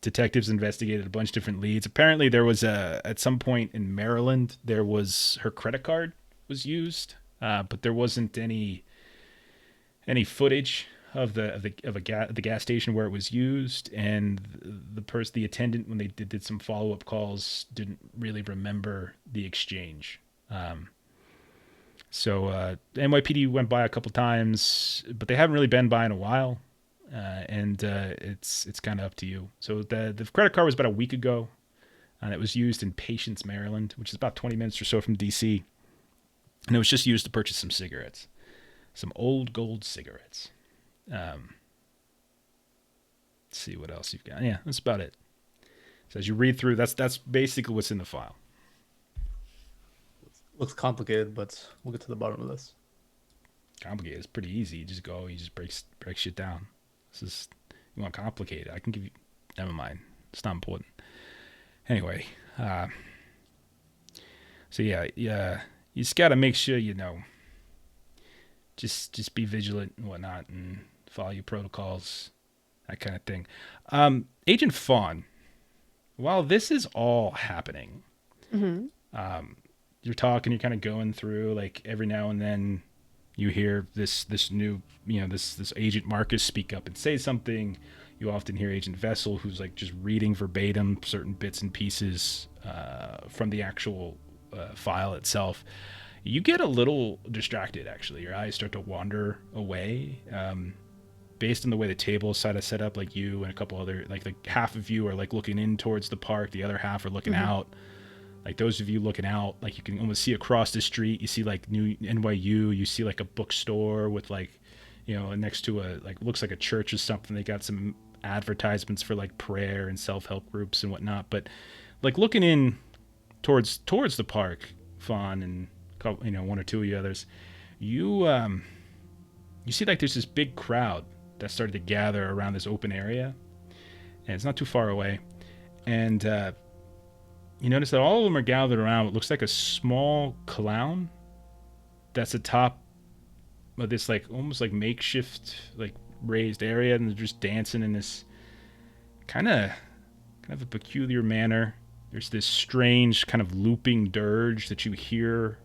Detectives investigated a bunch of different leads. Apparently there was at some point in Maryland, her credit card was used, but there wasn't any footage of the gas station where it was used, and the attendant, when they did some follow-up calls, didn't really remember the exchange. So the NYPD went by a couple times, but they haven't really been by in a while, and it's kind of up to you. So the credit card was about a week ago, and it was used in Patience, Maryland, which is about 20 minutes or so from DC, and it was just used to purchase some cigarettes, some old gold cigarettes. Let's see what else you've got. Yeah, that's about it. So as you read through, that's basically what's in the file. Looks complicated, but we'll get to the bottom of this. Complicated. It's pretty easy. You just break shit down. You want complicated? I can give you. Never mind. It's not important. Anyway, so yeah. You just got to make sure Just be vigilant and whatnot, and follow your protocols, that kind of thing. Agent Fawn, while this is all happening, you're talking, you're kind of going through, like every now and then you hear this new, this Agent Marcus speak up and say something. You often hear Agent Vessel, who's like just reading verbatim certain bits and pieces from the actual file itself. You get a little distracted, actually. Your eyes start to wander away. Based on the way the table is set up, like you and a couple other, like half of you are like looking in towards the park, the other half are looking out. Like those of you looking out, like you can almost see across the street. You see like new NYU. You see like a bookstore with like, next to looks like a church or something. They got some advertisements for like prayer and self-help groups and whatnot. But like looking in towards the park, Fawn and one or two of the others, you see like there's this big crowd that started to gather around this open area, and it's not too far away, and you notice that all of them are gathered around what looks like a small clown that's atop of this like almost like makeshift like raised area, and they're just dancing in this kind of a peculiar manner. There's this strange kind of looping dirge that you hear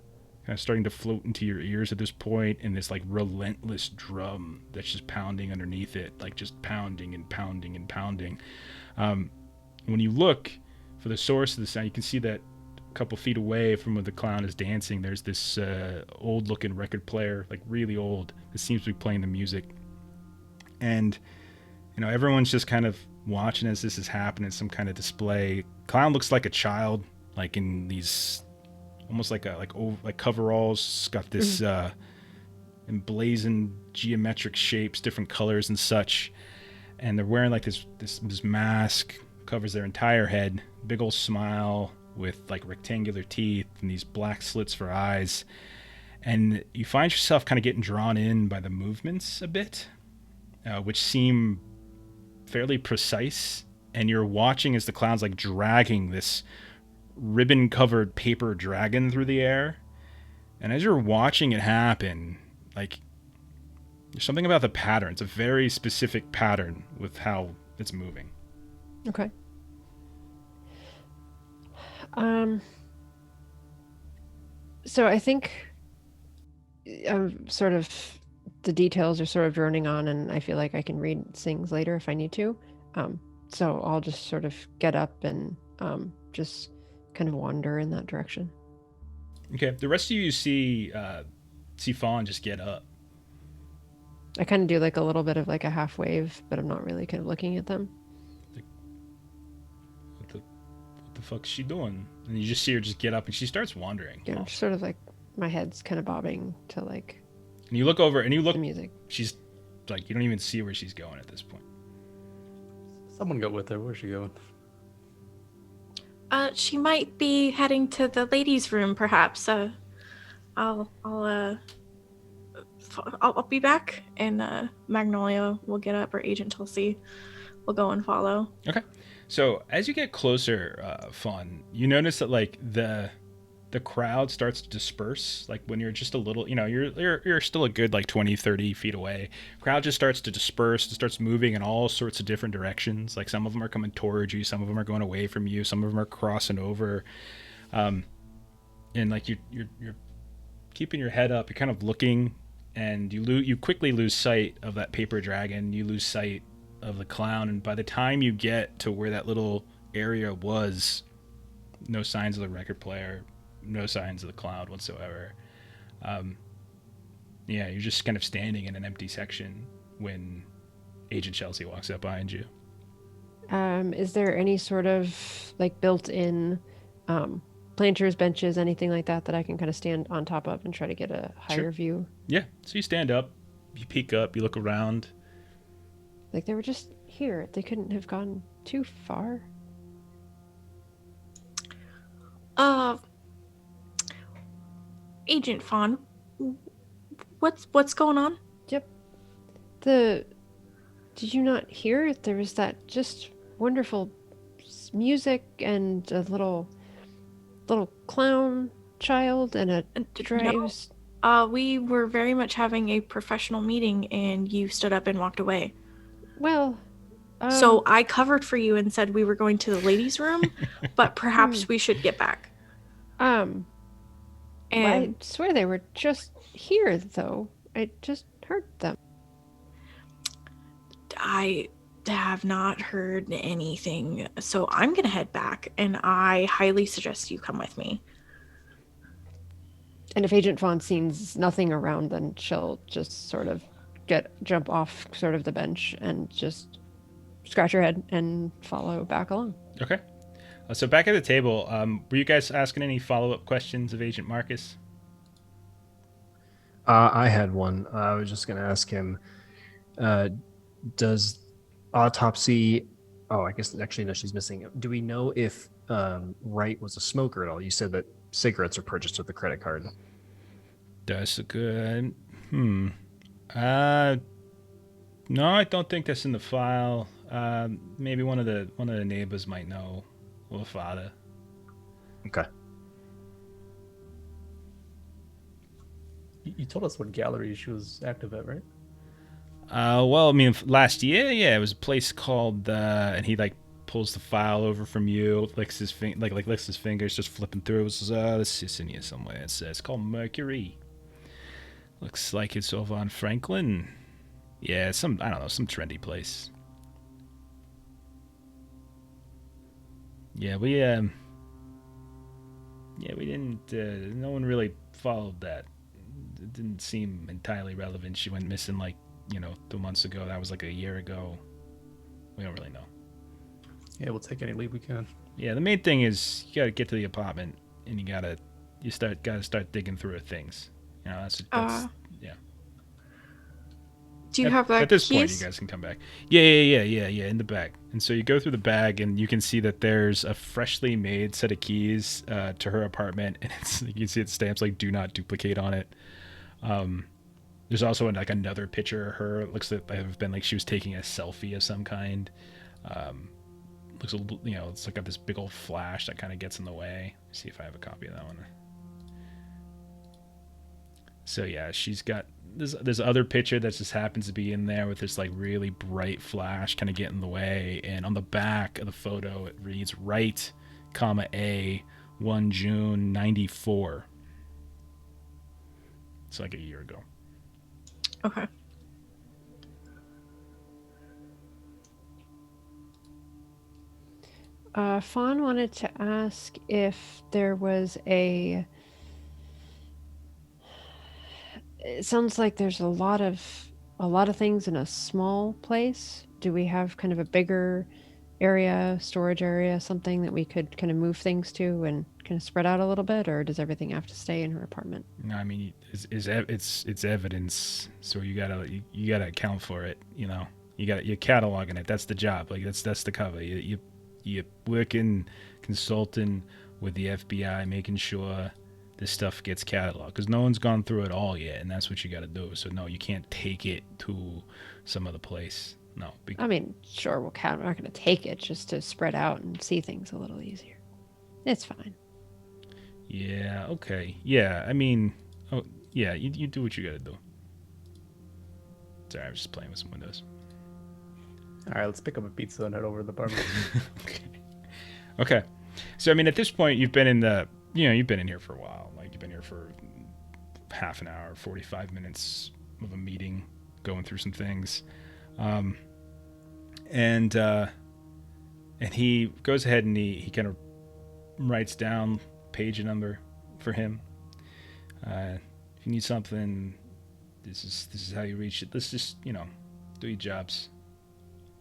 kind of starting to float into your ears at this point, and this like relentless drum that's just pounding underneath it, like just pounding and pounding and pounding. When you look for the source of the sound, you can see that a couple feet away from where the clown is dancing, there's this old looking record player, like really old, that seems to be playing the music. And everyone's just kind of watching as this is happening, some kind of display. Clown looks like a child, like in these almost like coveralls. It's got this emblazoned geometric shapes, different colors and such, and they're wearing like this mask, covers their entire head, big old smile with like rectangular teeth and these black slits for eyes. And you find yourself kind of getting drawn in by the movements a bit, which seem fairly precise, and you're watching as the clown's like dragging this ribbon covered paper dragon through the air. And as you're watching it happen, like there's something about the pattern. It's a very specific pattern with how it's moving. Okay. So I think I'm sort of the details are sort of droning on, and I feel like I can read things later if I need to. So I'll just sort of get up and just kind of wander in that direction. Okay. The rest of you see Fawn just get up. I kind of do like a little bit of like a half wave, but I'm not really kind of looking at them. What the fuck's she doing? And you just see her just get up and she starts wandering. Yeah, just sort of like my head's kind of bobbing to like. And you look over and you look. The music. She's like, you don't even see where she's going at this point. Someone go with her. Where's she going? She might be heading to the ladies' room, perhaps. I'll be back, and Magnolia will get up, or Agent Tulsi will go and follow. Okay. So as you get closer, Fawn, you notice that like the crowd starts to disperse. Like when you're just a little, you're still a good like 20, 30 feet away. Crowd just starts to disperse. It starts moving in all sorts of different directions. Like some of them are coming towards you. Some of them are going away from you. Some of them are crossing over. And like you're keeping your head up. You're kind of looking, and you quickly lose sight of that paper dragon. You lose sight of the clown. And by the time you get to where that little area was, no signs of the record player. No signs of the cloud whatsoever. You're just kind of standing in an empty section when Agent Chelsea walks up behind you. Is there any sort of like built-in planters, benches, anything like that I can kind of stand on top of and try to get a higher view? Yeah. So you stand up, you peek up, you look around. Like they were just here. They couldn't have gone too far. Agent Fawn, what's going on? Yep. Did you not hear? There was that just wonderful music and a little clown child and a drives. No. We were very much having a professional meeting, and you stood up and walked away. Well, so I covered for you and said we were going to the ladies' room, but perhaps we should get back. And I swear they were just here, though. I just heard them. I have not heard anything, so I'm going to head back, and I highly suggest you come with me. And if Agent Fawn sees nothing around, then she'll just sort of jump off sort of the bench and just scratch her head and follow back along. Okay. So back at the table, were you guys asking any follow-up questions of Agent Marcus? I had one. I was just going to ask him, does autopsy... Oh, I guess actually, no, she's missing. Do we know if Wright was a smoker at all? You said that cigarettes are purchased with the credit card. That's a good... No, I don't think that's in the file. Maybe one of the neighbors might know. Or father. Okay. You told us what gallery she was active at, right? Well, I mean, last year, yeah, it was a place called, and he like pulls the file over from you, licks his fingers, just flipping through. It says, this is in here somewhere. It's called Mercury. Looks like it's over on Franklin. Yeah, some trendy place. Yeah, we didn't. No one really followed that. It didn't seem entirely relevant. She went missing 2 months ago. That was like a year ago. We don't really know. Yeah, we'll take any lead we can. Yeah, the main thing is you gotta get to the apartment and you gotta start digging through things. That's yeah. Do you have at this keys? point? You guys can come back. Yeah, in the bag. And so you go through the bag, and you can see that there's a freshly made set of keys to her apartment, and you can see it stamps like "Do not duplicate" on it. There's also another picture of her. It looks like she was taking a selfie of some kind. Looks a little, it's got this big old flash that kind of gets in the way. Let's see if I have a copy of that one. So yeah, she's got this other picture that just happens to be in there with this really bright flash kind of getting in the way, and on the back of the photo it reads Wright, A 1 June 94. It's like a year ago. Okay. Fawn wanted to ask if there was a. It sounds like there's a lot of things in a small place. Do we have kind of a bigger area, storage area, something that we could kind of move things to and kind of spread out a little bit, or does everything have to stay in her apartment? No, I mean, it's evidence, so you gotta account for it. You know, you're cataloging it. That's the job. Like that's the cover. You working consulting with the FBI, making sure this stuff gets cataloged because no one's gone through it all yet, and that's what you got to do. So no, you can't take it to some other place. No. I mean, sure, we're not going to take it, just to spread out and see things a little easier. It's fine. Yeah. Okay. Yeah. I mean, oh yeah. You do what you got to do. Sorry, I was just playing with some windows. All right, let's pick up a pizza and head over to the barbecue. Okay. So I mean, at this point, you've been in here for a while. Like you've been here for half an hour, 45 minutes of a meeting, going through some things, and he goes ahead and he kind of writes down page number for him. If you need something, this is how you reach it. Let's just do your jobs.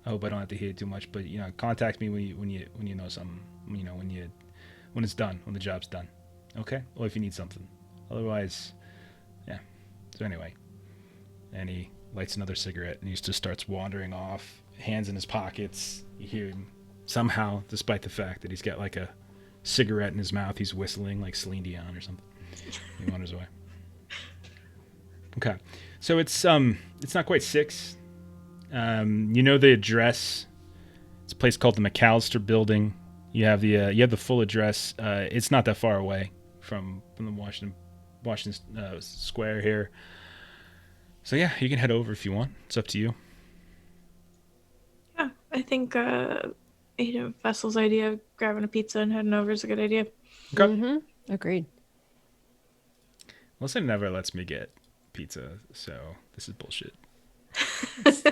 I hope I don't have to hear too much, but contact me when you know something. When it's done, when the job's done. Okay? Or if you need something. Otherwise, yeah. So anyway. And he lights another cigarette and he just starts wandering off, hands in his pockets. You hear him somehow, despite the fact that he's got like a cigarette in his mouth, he's whistling like Celine Dion or something. He wanders away. Okay. So it's not quite 6. You know the address. It's a place called the McAllister Building. You have the full address. It's not that far away from the Washington Square here. So yeah, you can head over if you want. It's up to you. Yeah, I think Vessel's idea of grabbing a pizza and heading over is a good idea. Okay. Mm-hmm. Agreed. Melissa never lets me get pizza, so this is bullshit. It's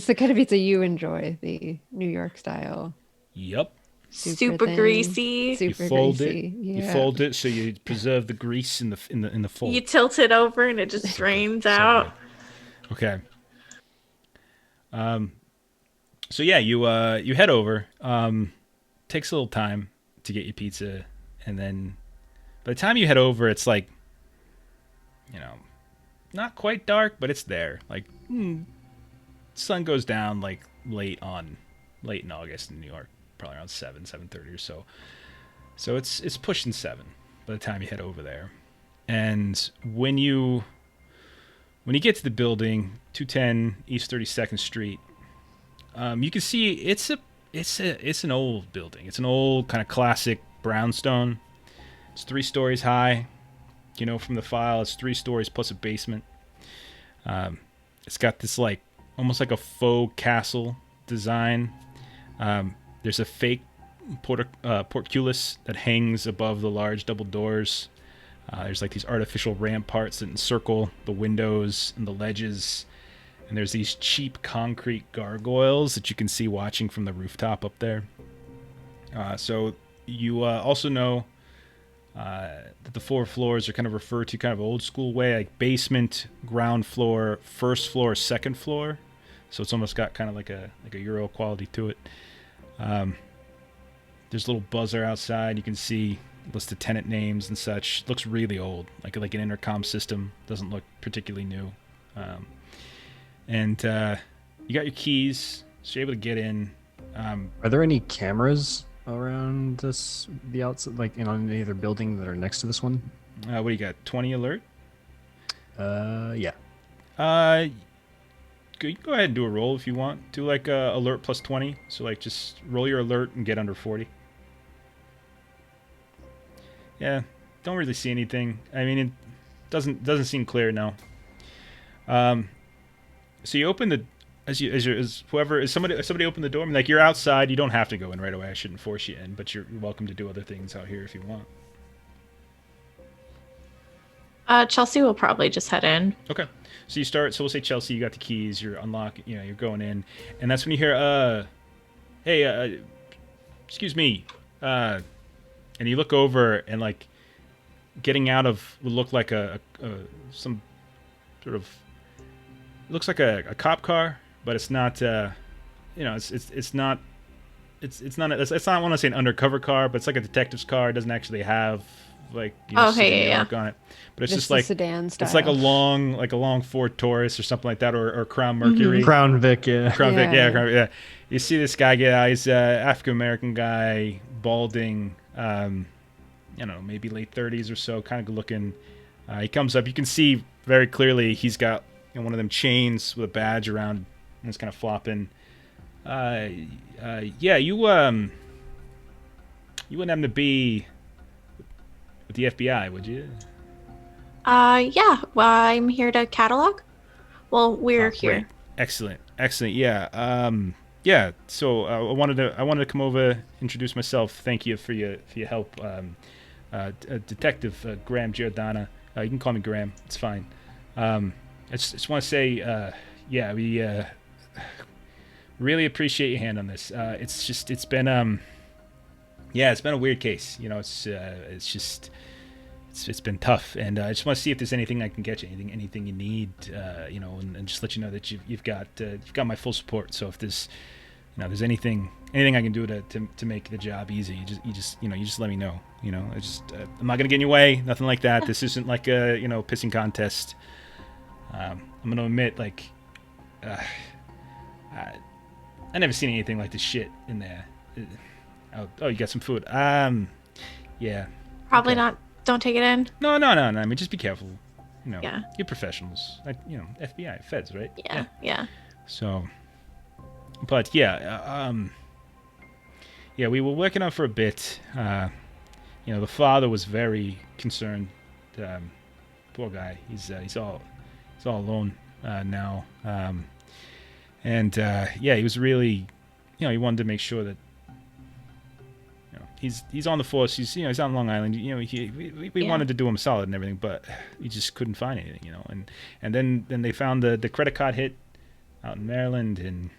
the kind of pizza you enjoy, the New York style. Yep. Super thin, greasy. Super You fold greasy. it. Yeah. You fold it so you preserve the grease in the fold. You tilt it over and it just drains out. Okay. So yeah, you head over. Takes a little time to get your pizza, and then by the time you head over, it's like, not quite dark, but it's there. Like, sun goes down like late in August in New York, probably around 7:30 or so. So it's pushing 7 by the time you head over there. And when you get to the building, 210 East 32nd Street, you can see it's an old building. It's an old kind of classic brownstone. It's 3 stories high. From the file, it's 3 stories plus a basement. It's got this like almost like a faux castle design. There's a fake portcullis that hangs above the large double doors. There's like these artificial ramparts that encircle the windows and the ledges. And there's these cheap concrete gargoyles that you can see watching from the rooftop up there. So you also know that the 4 floors are kind of referred to kind of old school way, like basement, ground floor, first floor, second floor. So it's almost got kind of like a Euro quality to it. There's a little buzzer outside. You can see a list of tenant names and such. Looks really old, like an intercom system. Doesn't look particularly new. And you got your keys, so you're able to get in. Are there any cameras around the outside, like on any other building that are next to this one? What do you got? 20 alert? Yeah. You can go ahead and do a roll if you want. Do like alert plus 20. So like just roll your alert and get under 40. Yeah, don't really see anything. I mean, it doesn't seem clear now. So you open the somebody opened the door. I mean, like you're outside. You don't have to go in right away. I shouldn't force you in, but you're welcome to do other things out here if you want. Chelsea will probably just head in. Okay. So you start. So we'll say Chelsea, you got the keys. You're unlocking. You know, you're going in, and that's when you hear, "Hey, excuse me," and you look over, and like getting out of would look like some sort of looks like a cop car, but it's not. You know, it's not. It's not. It's not. I want to say an undercover car, but it's like a detective's car. It doesn't actually have like Okay, City New yeah, York on it, but it's Just just the like sedan style. it's like a long Ford Taurus or something like that, or Crown Mercury. Crown Vic, yeah. Crown Vic, Yeah. yeah. You see this guy get out. He's African American guy, balding. You know, maybe late 30s or so, kind of looking. He comes up. You can see very clearly he's got one of them chains with a badge around, and it's kind of flopping. Yeah, you wouldn't happen to be with the FBI, would you? Yeah. Well, I'm here to catalog. Well, we're here. Great. Excellent. Yeah. Yeah. So I wanted to come over, introduce myself. Thank you for your help, Detective Graham Giordana. You can call me Graham. It's fine. I just want to say, yeah, we really appreciate your hand on this. It's been a weird case. You know, it's been tough, and I just want to see if there's anything I can get you, anything you need, you know, and just let you know that you've got my full support. So if there's there's anything I can do to make the job easy, you just let me know. You know, I'm not gonna get in your way, nothing like that. This isn't like a pissing contest. I'm gonna admit, like, I never seen anything like this shit in there. Oh, you got some food. Yeah. Probably Okay. not. Don't take it in. No. I mean, just be careful. You know, Yeah. you're professionals. FBI, feds, right? Yeah. So, but yeah, yeah, we were working on it for a bit. The father was very concerned. Poor guy. He's all alone now. And he was really, he wanted to make sure that he's on the force. He's on Long Island. We wanted to do him solid and everything, but he just couldn't find anything. And then they found the credit card hit out in Maryland, and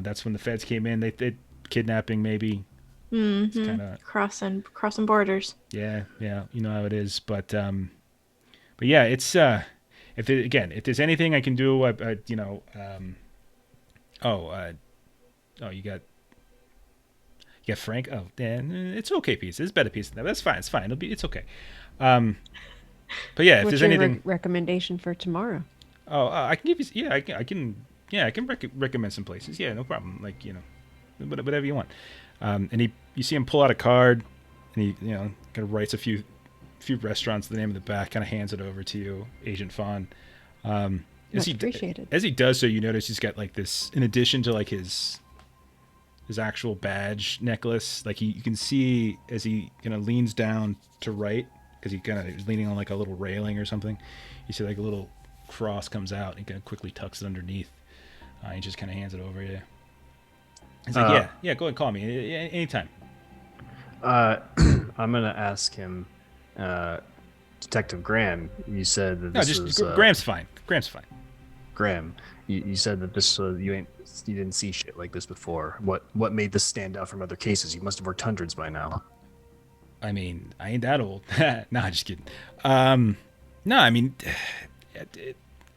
that's when the feds came in. They kidnapping maybe. It's kind of Crossing borders. Yeah, you know how it is. But yeah, it's if there's anything I can do, you got Frank. Oh, then it's okay. Pizza. It's better pizza than that. That's fine. It's fine. It's okay. But yeah, if What's there's your anything, recommendation for tomorrow? I can give you. Yeah, I can recommend some places. Yeah, no problem. Like whatever you want. And you see him pull out a card, and he kind of writes a few restaurants, the name of the back, kind of hands it over to you, Agent Fawn. Much appreciated. As he does so, you notice he's got like this, in addition to like his actual badge necklace. Like you can see as he kind of leans down to write, because he kind of is leaning on like a little railing or something. You see like a little cross comes out, and he kind of quickly tucks it underneath. He just kind of hands it over to you. He's like, yeah, go ahead and call me anytime. I'm gonna ask him, Detective Graham. You said that this was Graham's fine. Graham. You said that this you didn't see shit like this before. What made this stand out from other cases? You must have worked hundreds by now. I mean, I ain't that old. Nah, just kidding. No, I mean,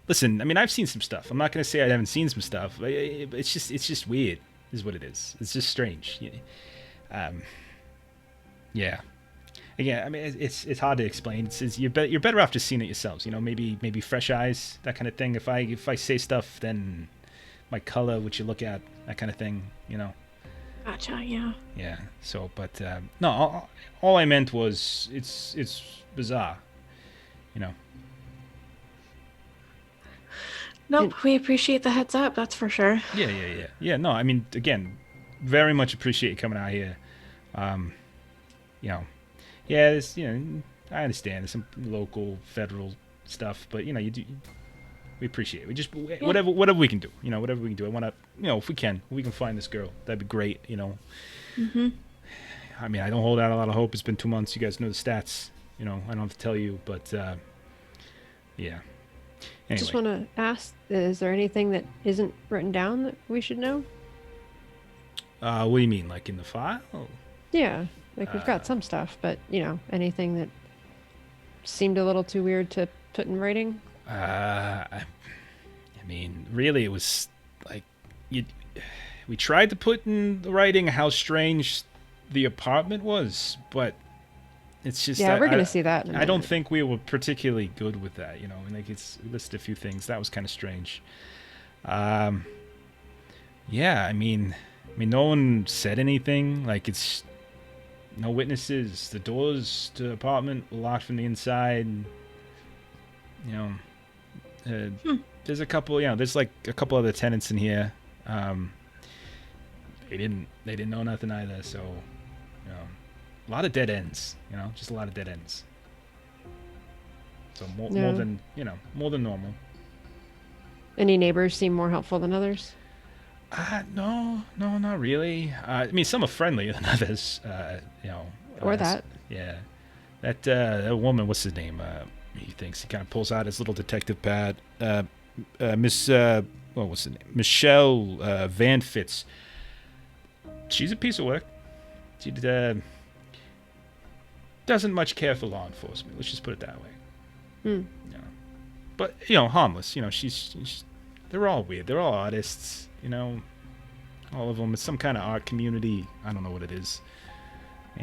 listen. I mean, I've seen some stuff. I'm not gonna say I haven't seen some stuff. It's just weird, is what it is. It's just strange. Yeah. Again, I mean, it's hard to explain. You're better off just seeing it yourselves. Maybe fresh eyes, that kind of thing. If I say stuff, then my color, which you look at, that kind of thing. Gotcha. Yeah. Yeah. So, but no, all I meant was it's bizarre. Nope. We appreciate the heads up. That's for sure. Yeah. No, I mean, again, very much appreciate you coming out here. Yeah, there's, I understand there's some local, federal stuff, but we appreciate it. We just whatever we can do, whatever we can do. I want to, if we can find this girl, that'd be great. Mm-hmm. I mean, I don't hold out a lot of hope. It's been 2 months. You guys know the stats. I don't have to tell you, but yeah. Just Anyway, want to ask: is there anything that isn't written down that we should know? what do you mean, like in the file? Yeah, like we've got some stuff, but anything that seemed a little too weird to put in writing. I mean, really, it was like we tried to put in the writing how strange the apartment was, but it's just Yeah, we're gonna see that in a I don't minute. think we were particularly good with that, and like we listed a few things that was kind of strange. Yeah, I mean, no one said anything. Like it's no witnesses. The doors to the apartment were locked from the inside. You know, there's a couple. There's like a couple other tenants in here. They didn't know nothing either. So, a lot of dead ends. Just a lot of dead ends. So more Yeah. than more than normal. Any neighbors seem more helpful than others? No, not really. I mean, some are friendlier than others. Or that. Yeah, that woman. What's his name? He thinks he kind of pulls out his little detective pad. Miss what's the name? Michelle Van Fitz. She's a piece of work. She doesn't much care for law enforcement. Let's just put it that way. But harmless. She's they're all weird. They're all artists. All of them. It's some kind of art community. I don't know what it is.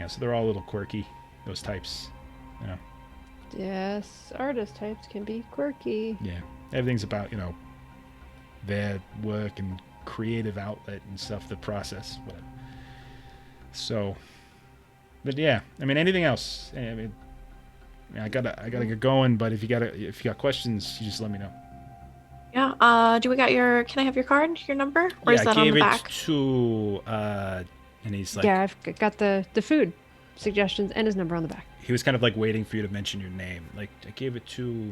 So they're all a little quirky. Those types. Yes, artist types can be quirky. Yeah. Everything's about their work and creative outlet and stuff. The process, whatever. So, but yeah. I mean, anything else? I mean, I gotta get going. But if you got questions, you just let me know. Yeah. Can I have your card, your number? Or is that I on gave the it back? to and he's like, Yeah, I've got the food suggestions and his number on the back. he was kind of like waiting for you to mention your name. Like I gave it to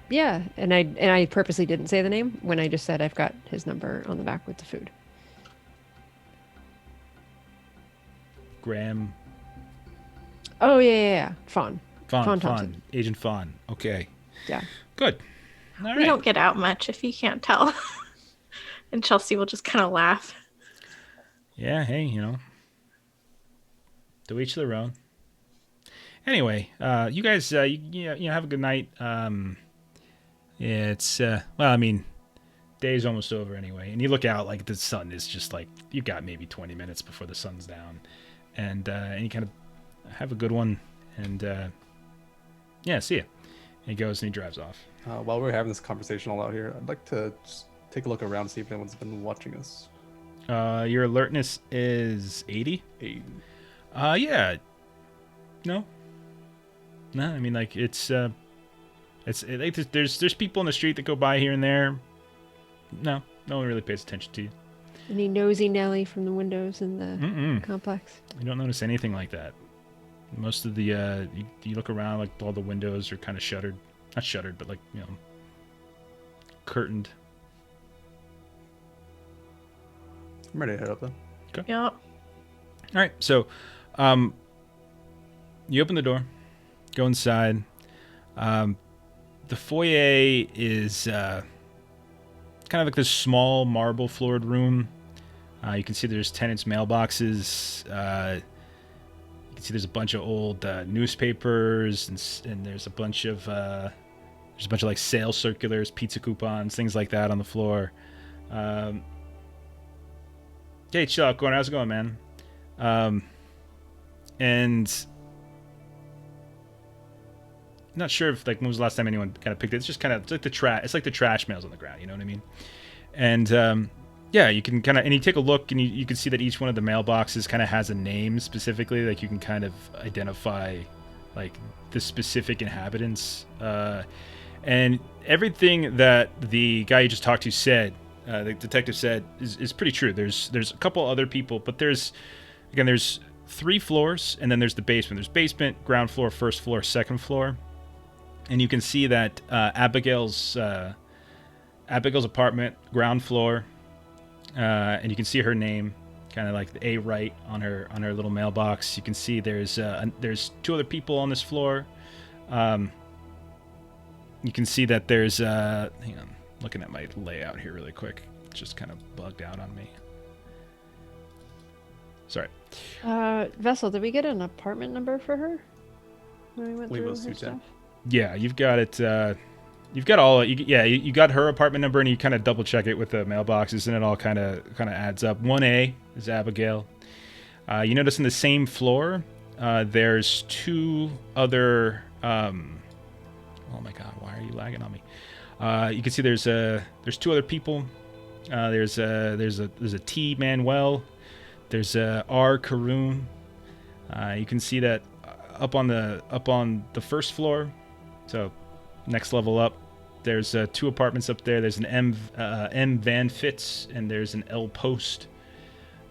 Yeah, and I purposely didn't say the name when I just said I've got his number on the back with the food. Graham Oh yeah. Fawn. Fawn. Thompson. Agent Fawn. Okay, Yeah. good. All We right. don't get out much if you can't tell. And Chelsea will just kind of laugh. Yeah, hey, to each their own. Anyway, you guys, you have a good night. It's well, I mean, day's almost over anyway, and you look out like the sun is just like you've got maybe 20 minutes before the sun's down, and you kind of have a good one, and yeah, see ya. And he goes and he drives off. While we're having this conversation all out here, I'd like to just take a look around to see if anyone's been watching us. Your alertness is 80. Yeah. No. I mean, like there's people in the street that go by here and there. No one really pays attention to you. Any nosy Nelly from the windows in the complex? You don't notice anything like that. Most of the you look around, like all the windows are kind of shuttered. Not shuttered, but like curtained. I'm ready to head up then. Yeah. All right, so you open the door, go inside. The foyer is kind of like this small marble floored room. You can see there's tenants' mailboxes. You can see there's a bunch of old newspapers, and there's a bunch of like sales circulars, pizza coupons, things like that on the floor. Hey, Chuck, how's it going, man? And not sure if like when was the last time anyone kind of picked it. It's just kind of like the trash. It's like the trash mails on the ground. You know what I mean? And yeah, you can kind of and you take a look and you can see that each one of the mailboxes kind of has a name specifically. Like you can kind of identify like the specific inhabitants. And everything that the guy you just talked to said, the detective said, is pretty true. There's a couple other people, but there's 3 floors, and then there's the basement. There's basement, ground floor, first floor, second floor. And you can see that Abigail's apartment, ground floor, and you can see her name, kind of like the A right on her little mailbox. You can see there's 2 other people on this floor, You can see that there's hang on, looking at my layout here really quick. It's just kind of bugged out on me. Sorry. Vessel, did we get an apartment number for her when we went Leave through us her to stuff? Yeah, you've got it. You've got all. You got her apartment number, and you kind of double check it with the mailboxes, and it all kind of adds up. 1A is Abigail. You notice in the same floor, there's two other. Oh my God! Why are you lagging on me? You can see there's two other people. There's a T Manuel. There's R Karoon. You can see that up on the first floor. So next level up, there's two apartments up there. There's an M Van Fitz and there's an L Post.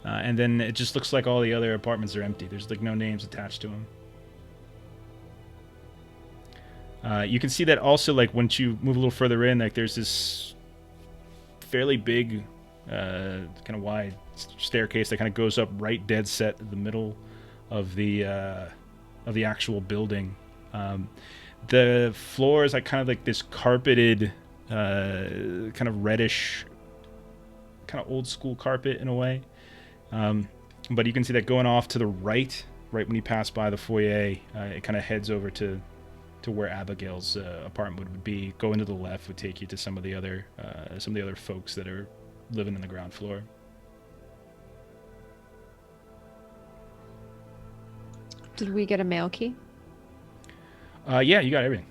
And then it just looks like all the other apartments are empty. There's like no names attached to them. You can see that also, like once you move a little further in, like there's this fairly big, kind of wide staircase that kind of goes up right dead set in the middle of the actual building. The floor is like kind of like this carpeted, kind of reddish, kind of old school carpet in a way. But you can see that going off to the right when you pass by the foyer, it kind of heads over to where Abigail's apartment would be. Going to the left would take you to some of the other folks that are living in the ground floor. Did we get a mail key? Yeah, you got everything.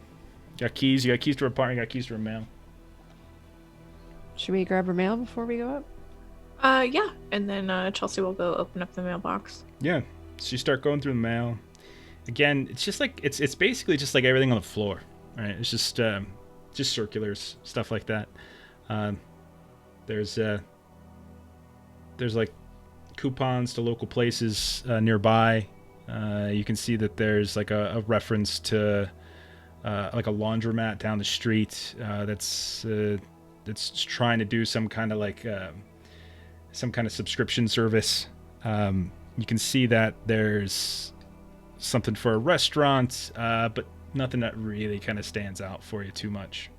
You got keys to her apartment, you got keys to her mail. Should we grab her mail before we go up? Yeah. And then Chelsea will go open up the mailbox. Yeah. So you start going through the mail. Again, it's just like it's basically just like everything on the floor, right? It's just circulars, stuff like that. There's like coupons to local places nearby. You can see that there's like a reference to like a laundromat down the street that's trying to do some kind of like some kind of subscription service. You can see that there's something for a restaurant, but nothing that really kind of stands out for you too much.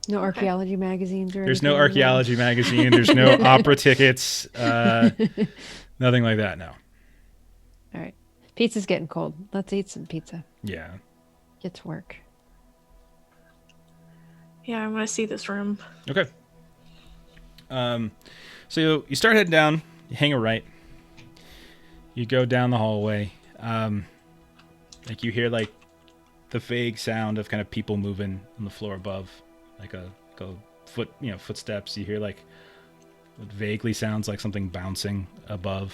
No archaeology magazines or There's anything no like that? archaeology magazine. There's no opera tickets. Nothing like that, no. All right. Pizza's getting cold. Let's eat some pizza. Yeah. Get to work. Yeah, I want to see this room. Okay. So you start heading down. You hang a right. You go down the hallway. Like you hear like the vague sound of kind of people moving on the floor above, like a footsteps. You hear like what vaguely sounds like something bouncing above.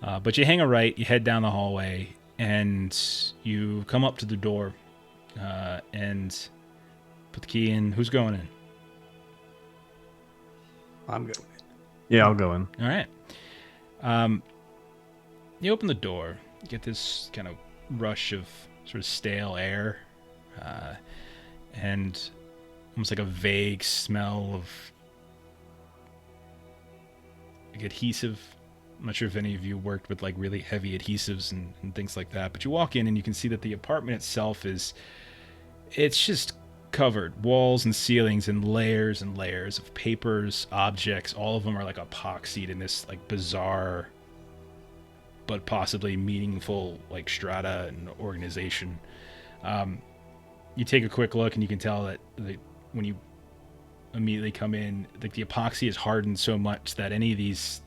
But you hang a right. You head down the hallway, and you come up to the door, and put the key in. Who's going in? I'm good. Yeah, I'll go in. All right. You open the door. You get this kind of rush of sort of stale air, and almost like a vague smell of like adhesive. I'm not sure if any of you worked with like really heavy adhesives and things like that, but you walk in and you can see that the apartment itself it's just covered, walls and ceilings, and layers of papers, objects. All of them are like epoxied in this like bizarre but possibly meaningful like strata and organization. You take a quick look and you can tell that when you immediately come in, like the epoxy is hardened so much that any of these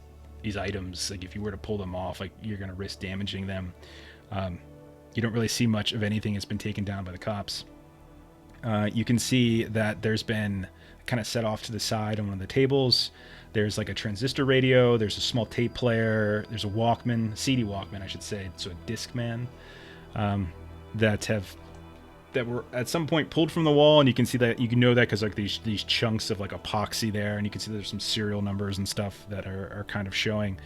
items, like if you were to pull them off, like you're going to risk damaging them. You don't really see much of anything that's been taken down by the cops. You can see that there's been kind of set off to the side on one of the tables. There's like a transistor radio. There's a small tape player. There's a Walkman, CD Walkman, I should say. So a Discman that were at some point pulled from the wall, and you can see that you can know that because like these chunks of like epoxy there, and you can see there's some serial numbers and stuff that are kind of showing.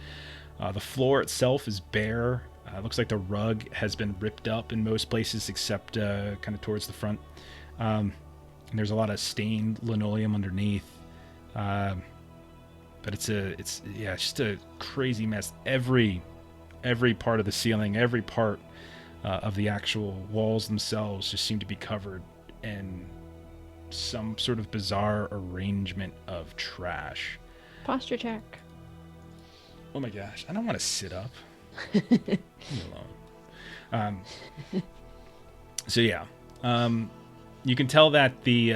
The floor itself is bare. It looks like the rug has been ripped up in most places except kind of towards the front. And there's a lot of stained linoleum underneath. But it's just a crazy mess. Every part of the ceiling, every part of the actual walls themselves just seem to be covered in some sort of bizarre arrangement of trash. Posture check. Oh my gosh, I don't want to sit up. Leave me alone. So yeah, you can tell that the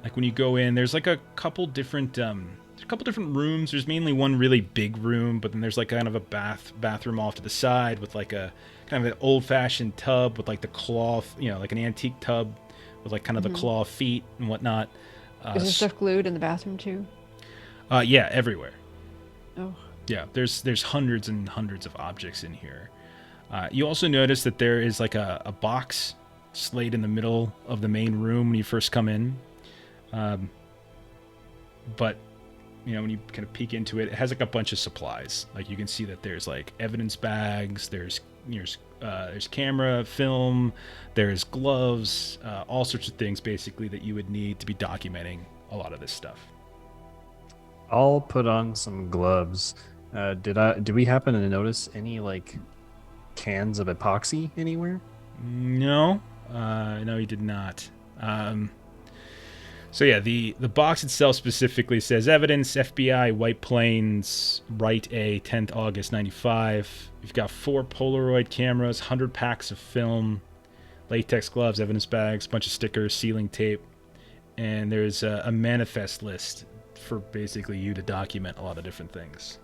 like when you go in, there's like a couple different rooms. There's mainly one really big room, but then there's like kind of a bathroom off to the side with like a kind of an old-fashioned tub with like the cloth, like an antique tub with like kind of the claw feet and whatnot. Is there stuff glued in the bathroom too? Yeah, everywhere. Oh. Yeah, there's hundreds and hundreds of objects in here. You also notice that there is like a box laid in the middle of the main room when you first come in. But when you kind of peek into it, it has like a bunch of supplies. Like you can see that there's like evidence bags, there's camera, film, there's gloves, all sorts of things basically that you would need to be documenting a lot of this stuff. I'll put on some gloves. Did we happen to notice any like cans of epoxy anywhere? No, you did not. So yeah, the box itself specifically says evidence, FBI, White Plains, Right A, 10th August 95. You've got 4 Polaroid cameras, 100 packs of film, latex gloves, evidence bags, bunch of stickers, sealing tape, and there's a manifest list for basically you to document a lot of different things.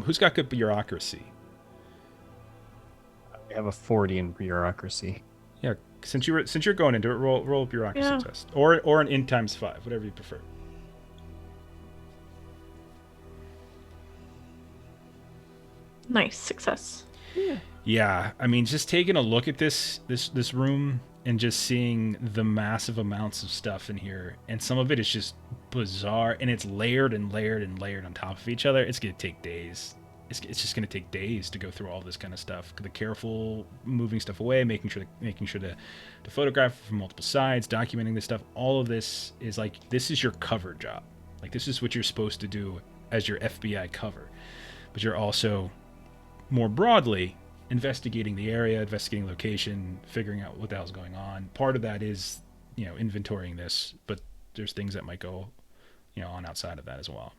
Who's got good bureaucracy? I have a 40 in bureaucracy. Yeah, since you're going into it, roll a bureaucracy test, or an int times 5, whatever you prefer. Nice success. Yeah, I mean, just taking a look at this room and just seeing the massive amounts of stuff in here, and some of it is just bizarre, and it's layered and layered and layered on top of each other. It's gonna take days. It's just gonna take days to go through all this kind of stuff. The careful moving stuff away, making sure to photograph from multiple sides, documenting this stuff. All of this is like, this is your cover job. Like, this is what you're supposed to do as your FBI cover, but you're also more broadly investigating the area, investigating location, figuring out what the hell's going on. Part of that is, inventorying this, but there's things that might go, on outside of that as well.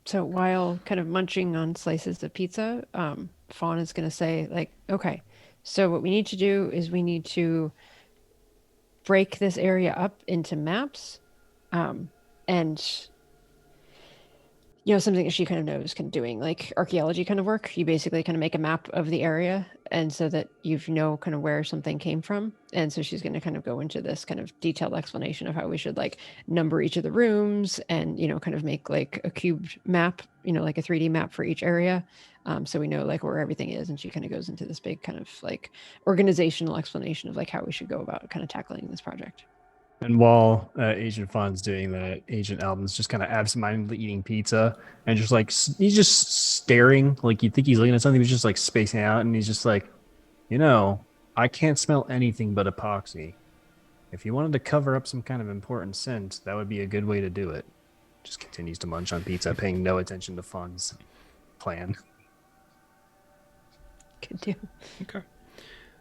So while kind of munching on slices of pizza, Fawn is going to say, like, okay, so what we need to do is we need to break this area up into maps, and something that she kind of knows, kind of doing like archaeology kind of work. You basically kind of make a map of the area, and so that kind of where something came from. And so she's going to kind of go into this kind of detailed explanation of how we should like number each of the rooms and, kind of make like a cubed map, like a 3D map for each area. So we know like where everything is. And she kind of goes into this big kind of like organizational explanation of like how we should go about kind of tackling this project. And while Agent Fawn's doing that, Agent Alvin's just kind of absentmindedly eating pizza and just like, he's just staring, like you'd think he's looking at something, he's just like spacing out, and he's just like, I can't smell anything but epoxy. If you wanted to cover up some kind of important scent, that would be a good way to do it. Just continues to munch on pizza, paying no attention to Fawn's plan. Good deal. Okay.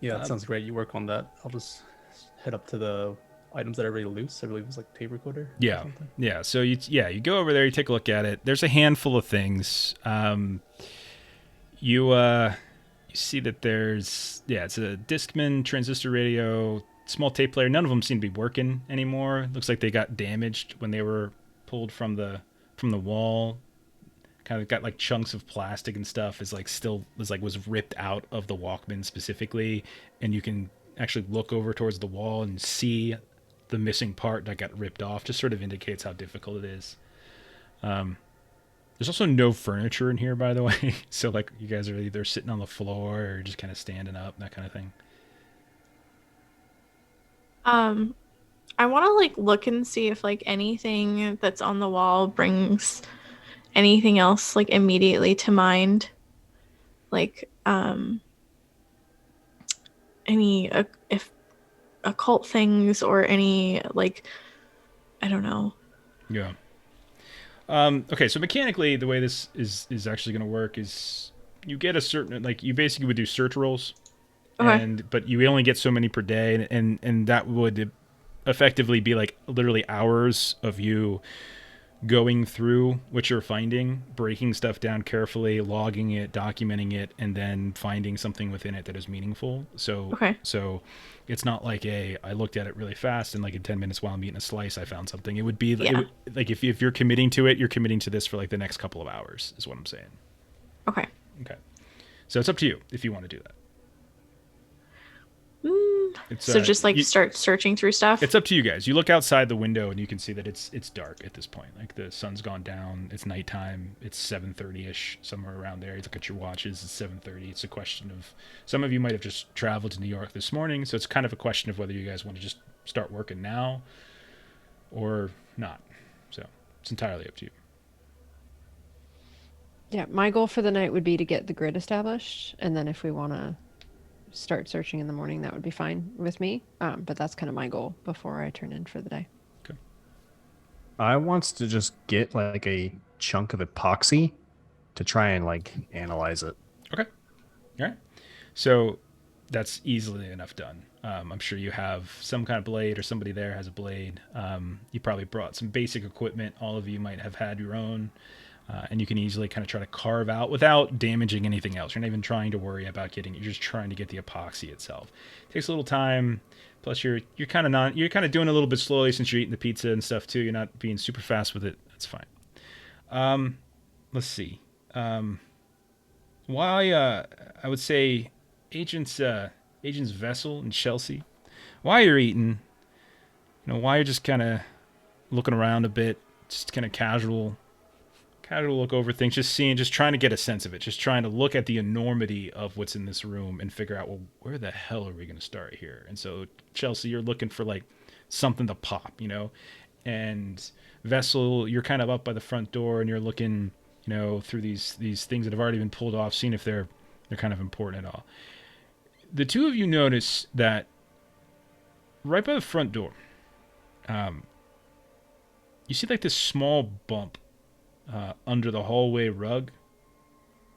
Yeah, that sounds great. You work on that. I'll just head up to the items that are really loose. I believe it was like tape recorder. Yeah. So you go over there, you take a look at it. There's a handful of things. You see that there's it's a Discman, transistor radio, small tape player. None of them seem to be working anymore. Looks like they got damaged when they were pulled from the wall. Kind of got like chunks of plastic and stuff was ripped out of the Walkman specifically, and you can actually look over towards the wall and see the missing part that got ripped off. Just sort of indicates how difficult it is. There's also no furniture in here, by the way. So like you guys are either sitting on the floor or just kind of standing up, that kind of thing. I want to like look and see if like anything that's on the wall brings anything else like immediately to mind, like any if occult things or any like, I don't know. Yeah. Okay, so mechanically the way this is actually going to work is you get a certain, like, you basically would do search rolls, Okay. but you only get so many per day, and that would effectively be like literally hours of you going through what you're finding, breaking stuff down carefully, logging it, documenting it, and then finding something within it that is meaningful. Okay. So it's not like I looked at it really fast and like in 10 minutes while I'm eating a slice, I found something. It would be Yeah. like if you're committing to it, you're committing to this for like the next couple of hours is what I'm saying. Okay. Okay. So it's up to you if you want to do that. It's, So just like you- start searching through stuff. It's up to you guys. You look outside the window and you can see that it's dark at this point. Like the sun's gone down. It's nighttime. It's 7:30ish, somewhere around there. You look at your watches. It's 7:30. It's a question of, some of you might have just traveled to New York this morning, so it's kind of a question of whether you guys want to just start working now or not. So it's entirely up to you. Yeah, my goal for the night would be to get the grid established, and then if we want to start searching in the morning, that would be fine with me. But that's kind of my goal before I turn in for the day. I wants to just get like a chunk of epoxy to try and like analyze it. Okay. All right. So that's easily enough done. I'm sure you have some kind of blade, or somebody there has a blade. You probably brought some basic equipment. All of you might have had your own. And you can easily kind of try to carve out without damaging anything else. You're not even trying to worry about getting it. You're just trying to get the epoxy itself. It takes a little time. Plus, you're kind of doing a little bit slowly since you're eating the pizza and stuff too. You're not being super fast with it. That's fine. Let's see. Why? I would say agents Vessel and Chelsea. While you're eating, while you're just kind of looking around a bit, just kind of casual look over things, just trying to get a sense of it, just trying to look at the enormity of what's in this room and figure out, well, where the hell are we going to start here? And so, Chelsea, you're looking for like something to pop, and Vessel, you're kind of up by the front door and you're looking, through these things that have already been pulled off, seeing if they're kind of important at all. The two of you notice that right by the front door, you see like this small bump under the hallway rug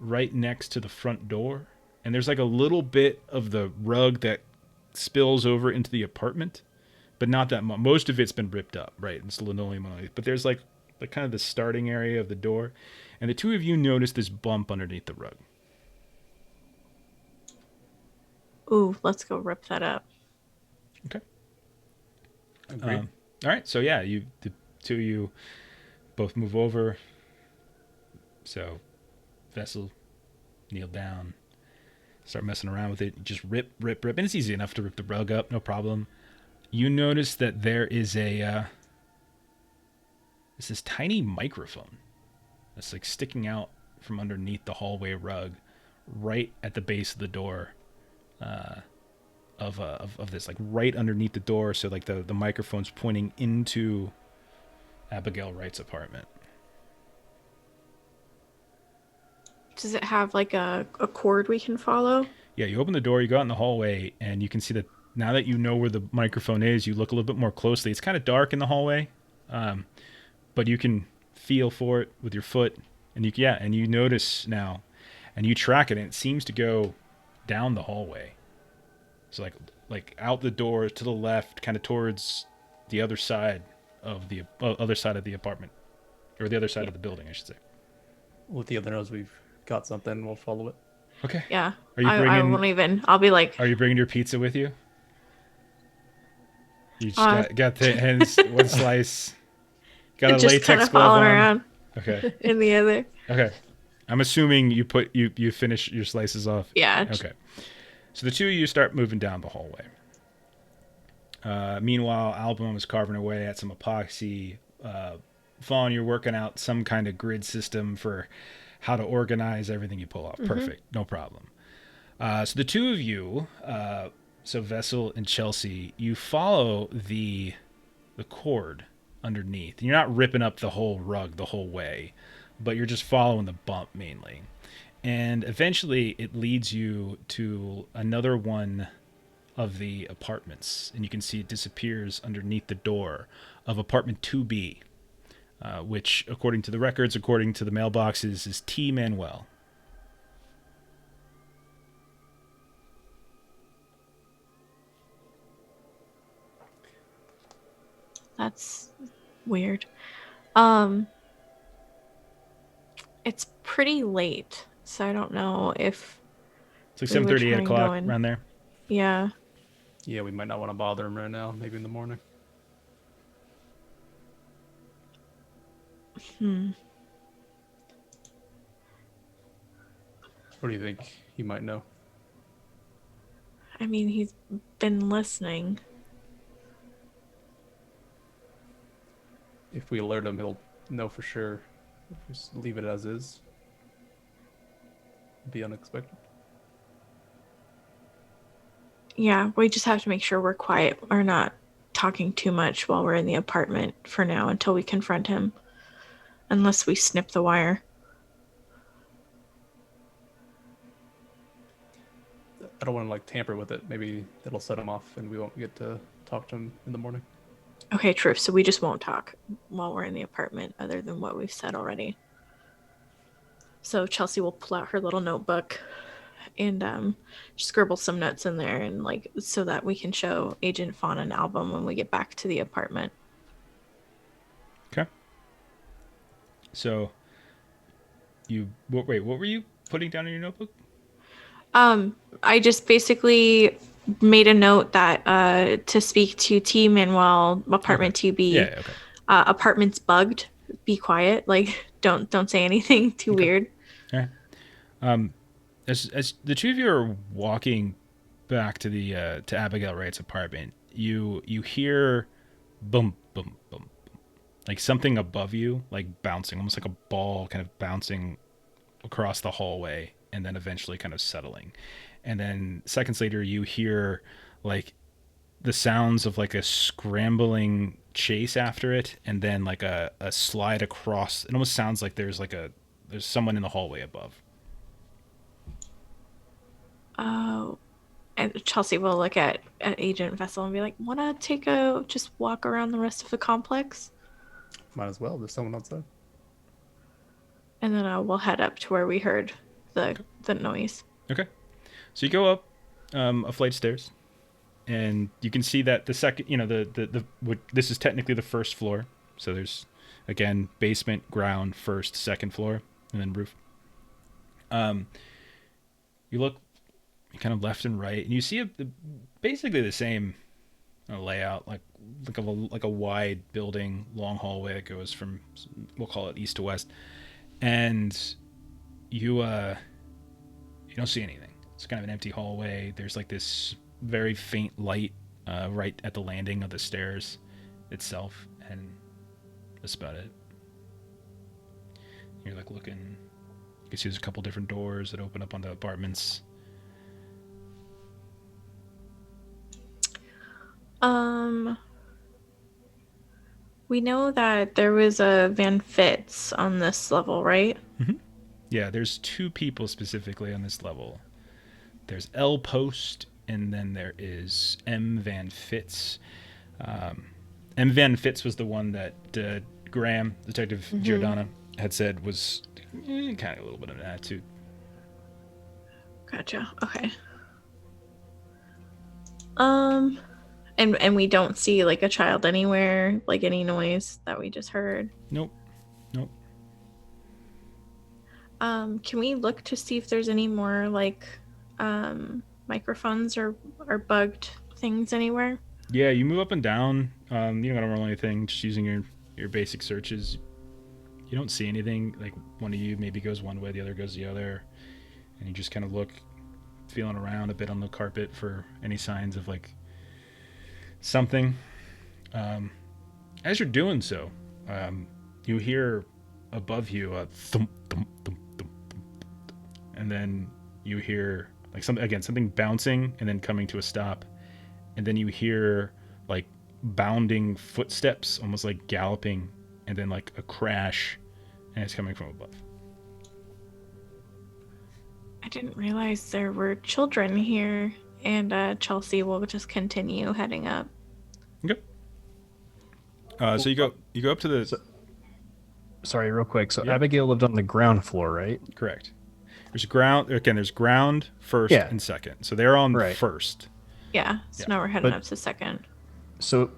right next to the front door, and there's like a little bit of the rug that spills over into the apartment, but not that much. Most of it's been ripped up, right? It's linoleum underneath, but there's like kind of the starting area of the door, and the two of you notice this bump underneath the rug. Ooh, let's go rip that up. Okay. Agreed. All right, so yeah, the two of you both move over. So, Vessel, kneel down, start messing around with it. You just rip, and it's easy enough to rip the rug up, no problem. You notice that there is there's this tiny microphone that's like sticking out from underneath the hallway rug, right at the base of the door, of this, like right underneath the door. So like the microphone's pointing into Abigail Wright's apartment. Does it have like a cord we can follow? Yeah, you open the door, you go out in the hallway, and you can see that now that you know where the microphone is, you look a little bit more closely. It's kind of dark in the hallway, but you can feel for it with your foot, and you notice now, and you track it, and it seems to go down the hallway. So like out the door to the left, kind of towards the other side of the apartment, or the other side of the building, I should say. With the other nose, we've got something. We'll follow it. Okay. Yeah. Are you I bringing? won't even. I'll be like, Are you bringing your pizza with you? You just got the hands, one slice. Got a just latex kind of glove falling on. around Okay. in the other. Okay. I'm assuming you finish your slices off. Yeah. Okay. So the two of you start moving down the hallway. Meanwhile, Album is carving away at some epoxy. Vaughn, you're working out some kind of grid system for how to organize everything you pull off. Perfect. No problem. So the two of you, so Vessel and Chelsea, you follow the cord underneath. You're not ripping up the whole rug the whole way, but you're just following the bump mainly. And eventually it leads you to another one of the apartments, and you can see it disappears underneath the door of apartment 2B, which, according to the records, according to the mailboxes, is T. Manuel. That's weird. It's pretty late, so I don't know if It's like we would 7:30, try 8 and o'clock, go in. around there. Yeah. Yeah, we might not want to bother him right now. Maybe in the morning. What do you think he might know? I mean, he's been listening. If we alert him, he'll know for sure. If we just leave it as is, it'd be unexpected. Yeah, we just have to make sure we're quiet or not talking too much while we're in the apartment for now until we confront him. Unless we snip the wire. I don't want to like tamper with it. Maybe that'll set him off, and we won't get to talk to him in the morning. Okay, true. So we just won't talk while we're in the apartment other than what we've said already. So Chelsea will pull out her little notebook and scribble some notes in there and like so that we can show Agent Fawn an album when we get back to the apartment. Okay. So what were you putting down in your notebook? I just basically made a note that to speak to T Manuel, apartment 2B. Yeah, okay. Apartment's bugged. Be quiet. Like don't say anything too weird. All right. As the two of you are walking back to the to Abigail Wright's apartment, you hear boom, boom, boom, boom, like something above you, like bouncing, almost like a ball, kind of bouncing across the hallway, and then eventually kind of settling. And then seconds later, you hear like the sounds of like a scrambling chase after it, and then like a slide across. It almost sounds like there's someone in the hallway above. Oh, and Chelsea will look at Agent Vessel and be like, "Wanna just walk around the rest of the complex?" Might as well. There's someone outside. And then we'll head up to where we heard the noise. Okay. So you go up a flight of stairs, and you can see that the second, this is technically the first floor. So there's, again, basement, ground, first, second floor, and then roof. You look kind of left and right, and you see basically the same layout, like a wide building, long hallway that goes from, we'll call it east to west, and you don't see anything. It's kind of an empty hallway. There's like this very faint light right at the landing of the stairs itself, and that's about it. You're like looking. You can see there's a couple different doors that open up onto apartments. We know that there was a Van Fitz on this level, right? Mm-hmm. Yeah, there's two people specifically on this level. There's L Post, and then there is M Van Fitz. M Van Fitz was the one that Graham, Detective Giordano, had said was kind of a little bit of an attitude. Gotcha. Okay. And we don't see like a child anywhere, like any noise that we just heard. Nope. Can we look to see if there's any more like microphones or bugged things anywhere? Yeah, you move up and down. You don't gotta roll anything, just using your basic searches. You don't see anything. Like one of you maybe goes one way, the other goes the other, and you just kind of look, feeling around a bit on the carpet for any signs of like something. As you're doing so, you hear above you a thump, thump, thump, thump, thump, and then you hear like something bouncing and then coming to a stop, and then you hear like bounding footsteps, almost like galloping, and then like a crash, and it's coming from above. I didn't realize there were children here, and Chelsea will just continue heading up. Okay. So you go up to the. Sorry, real quick. So Yeah. Abigail lived on the ground floor, right? Correct. There's ground. Again, there's ground first Yeah. and second. So they're on Right. first. Yeah, so Yeah. now we're heading But- up to second. So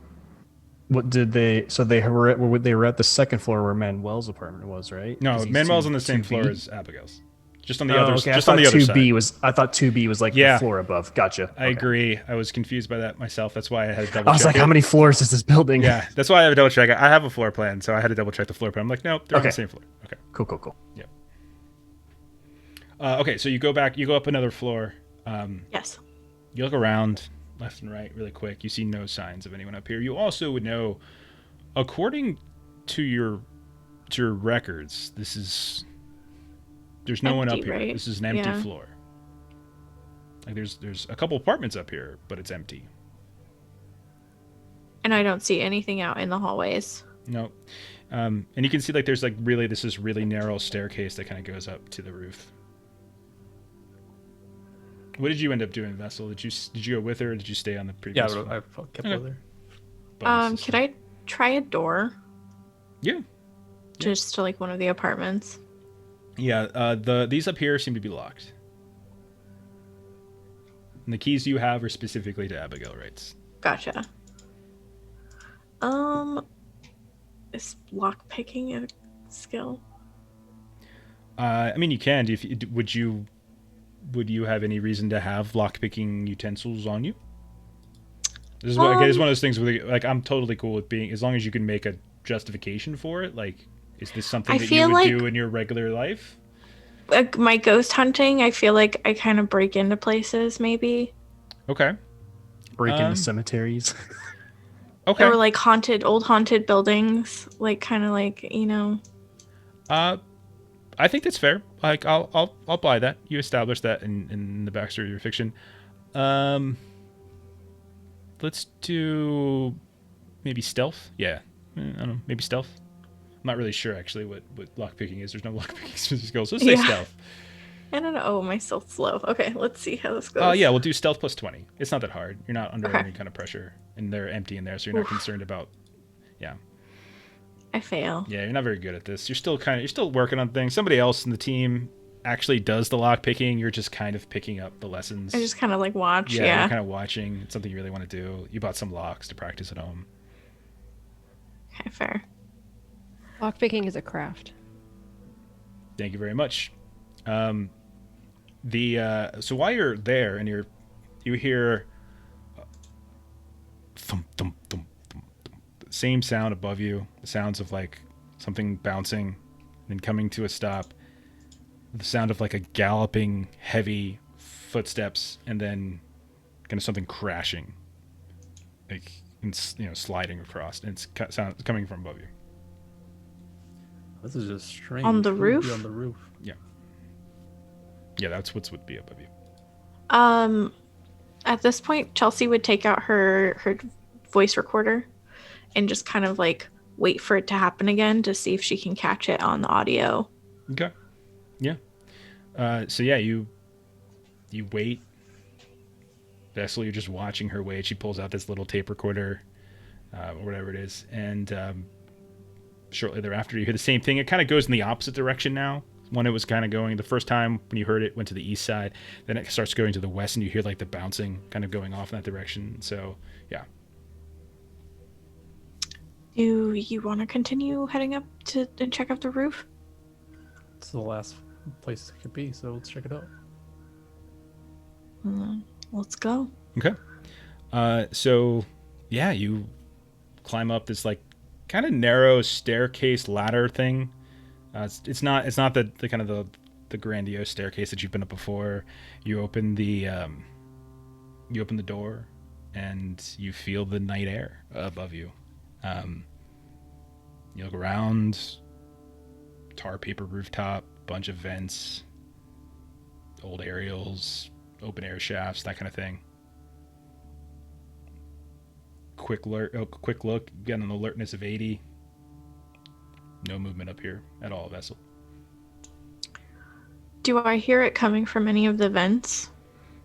What did they? So they were at the second floor where Manuel's apartment was, right? No, 'Cause he's Manuel's 2- on the same 2B? floor as Abigail's. Just on the Oh, other, okay. just on the other side. I thought 2B was like Yeah. the floor above. Gotcha. I Okay. agree. I was confused by that myself. That's why I had to double I was check like, it. how many floors is this building? Yeah, that's why I had to double check. I have a floor plan, so I had to double check the floor plan. I'm like, nope, they're on the Okay. same floor. Okay. Cool. Okay, so you go back, you go up another floor. Yes. You look around left and right really quick. You see no signs of anyone up here. You also would know, according to your records, there's no one up Empty, here. right? This is an empty Yeah. floor. Like there's a couple apartments up here, but it's empty. And I don't see anything out in the hallways. No. And you can see like there's like really this is really narrow staircase that kind of goes up to the roof. What did you end up doing, Vessel? Did you go with her, or did you stay on the Yeah, previous? I kept Okay. with her. bonus Could system? I try a door? Yeah. Just to like one of the apartments. Yeah. These up here seem to be locked. And the keys you have are specifically to Abigail Wright's. Gotcha. Is lock picking a skill? I mean, you can. Would you have any reason to have lockpicking utensils on you? This is what again, it's one of those things where like I'm totally cool with being as long as you can make a justification for it. Like, is this something I that you feel would like- do in your regular life? My ghost hunting, I feel like I kind of break into places, maybe. Okay. Break Um, into cemeteries. Okay. Or like old haunted buildings, like kind of like, you know. I think that's fair. Like, I'll buy that. You established that in the backstory of your fiction. Let's do maybe stealth. Yeah, I don't know. Maybe stealth. I'm not really sure actually what lockpicking is. There's no lockpicking skills. Let's say Yeah. stealth. I don't know. Oh, my stealth's low. Okay, let's see how this goes. Yeah, we'll do stealth plus 20. It's not that hard. You're not under Okay. any kind of pressure, and they're empty in there, so you're not Oof. concerned about. Yeah, I fail. yeah, you're not very good at this. You're still working on things. Somebody else in the team actually does the lock picking. You're just kind of picking up the lessons. I just kind of like watch. You're Yeah. kind of watching. It's something you really want to do. You bought some locks to practice at home. Okay, fair. Lockpicking is a craft. Thank you very much. So while you're there and you hear thump, thump, thump, thump, thump, the same sound above you, the sounds of like something bouncing and then coming to a stop, the sound of like a galloping heavy footsteps, and then kind of something crashing, like and, sliding across, and it's coming from above you. This is just strange. On the Who would be roof? On the roof. Yeah, that's what would be above you. At this point, Chelsea would take out her voice recorder and just kind of like wait for it to happen again to see if she can catch it on the audio. Okay. Yeah. So yeah, you wait. Vessel, you're just watching her wait. She pulls out this little tape recorder, or whatever it is, and shortly thereafter, you hear the same thing. It kind of goes in the opposite direction now. When it was kind of going, the first time when you heard it, went to the east side. Then it starts going to the west, and you hear like the bouncing kind of going off in that direction. So yeah. Do you want to continue heading up and check out the roof? It's the last place it could be, so let's check it out. Let's go. Okay. So yeah, you climb up this like kind of narrow staircase ladder thing. It's not the kind of the grandiose staircase that you've been up before. You open the door, and you feel the night air above you. You look around, tar paper rooftop, bunch of vents, old aerials, open air shafts, that kind of thing. Quick look, get an alertness of 80. No movement up here at all, Vessel. Do I hear it coming from any of the vents?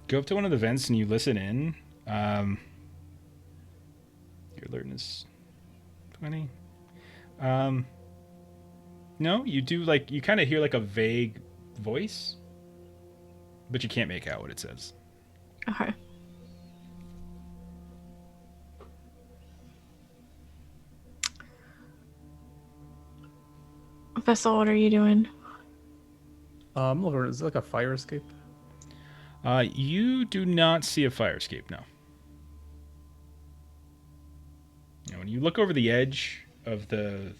Go up to one of the vents and you listen in. Your alertness 20. No, you do you kind of hear like a vague voice, but you can't make out what it says. Okay. Vessel, what are you doing? I'm looking. Is it like a fire escape? You do not see a fire escape, no. Now, when you look over the edge of the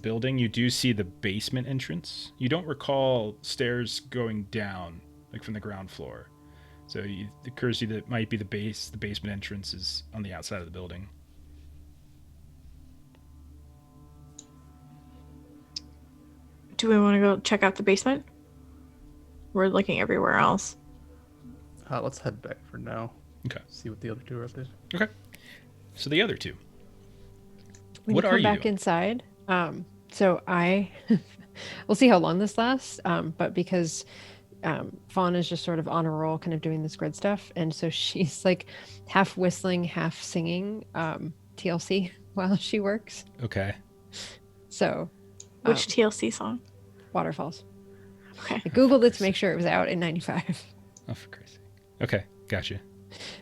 building, you do see the basement entrance. You don't recall stairs going down, like from the ground floor. So it occurs to you that it might be the basement entrance is on the outside of the building. Do we want to go check out the basement? We're looking everywhere else. Let's head back for now. Okay. See what the other two are up to. Okay. So the other two. When What you are come you back doing? inside, so I, we'll see how long this lasts. But because Fawn is just sort of on a roll, kind of doing this grid stuff, and so she's like half whistling, half singing TLC while she works. Okay. So, Which TLC song? Waterfalls. Okay. I googled it to make sure it was out in '95. Oh, for Christ's sake. Okay, gotcha.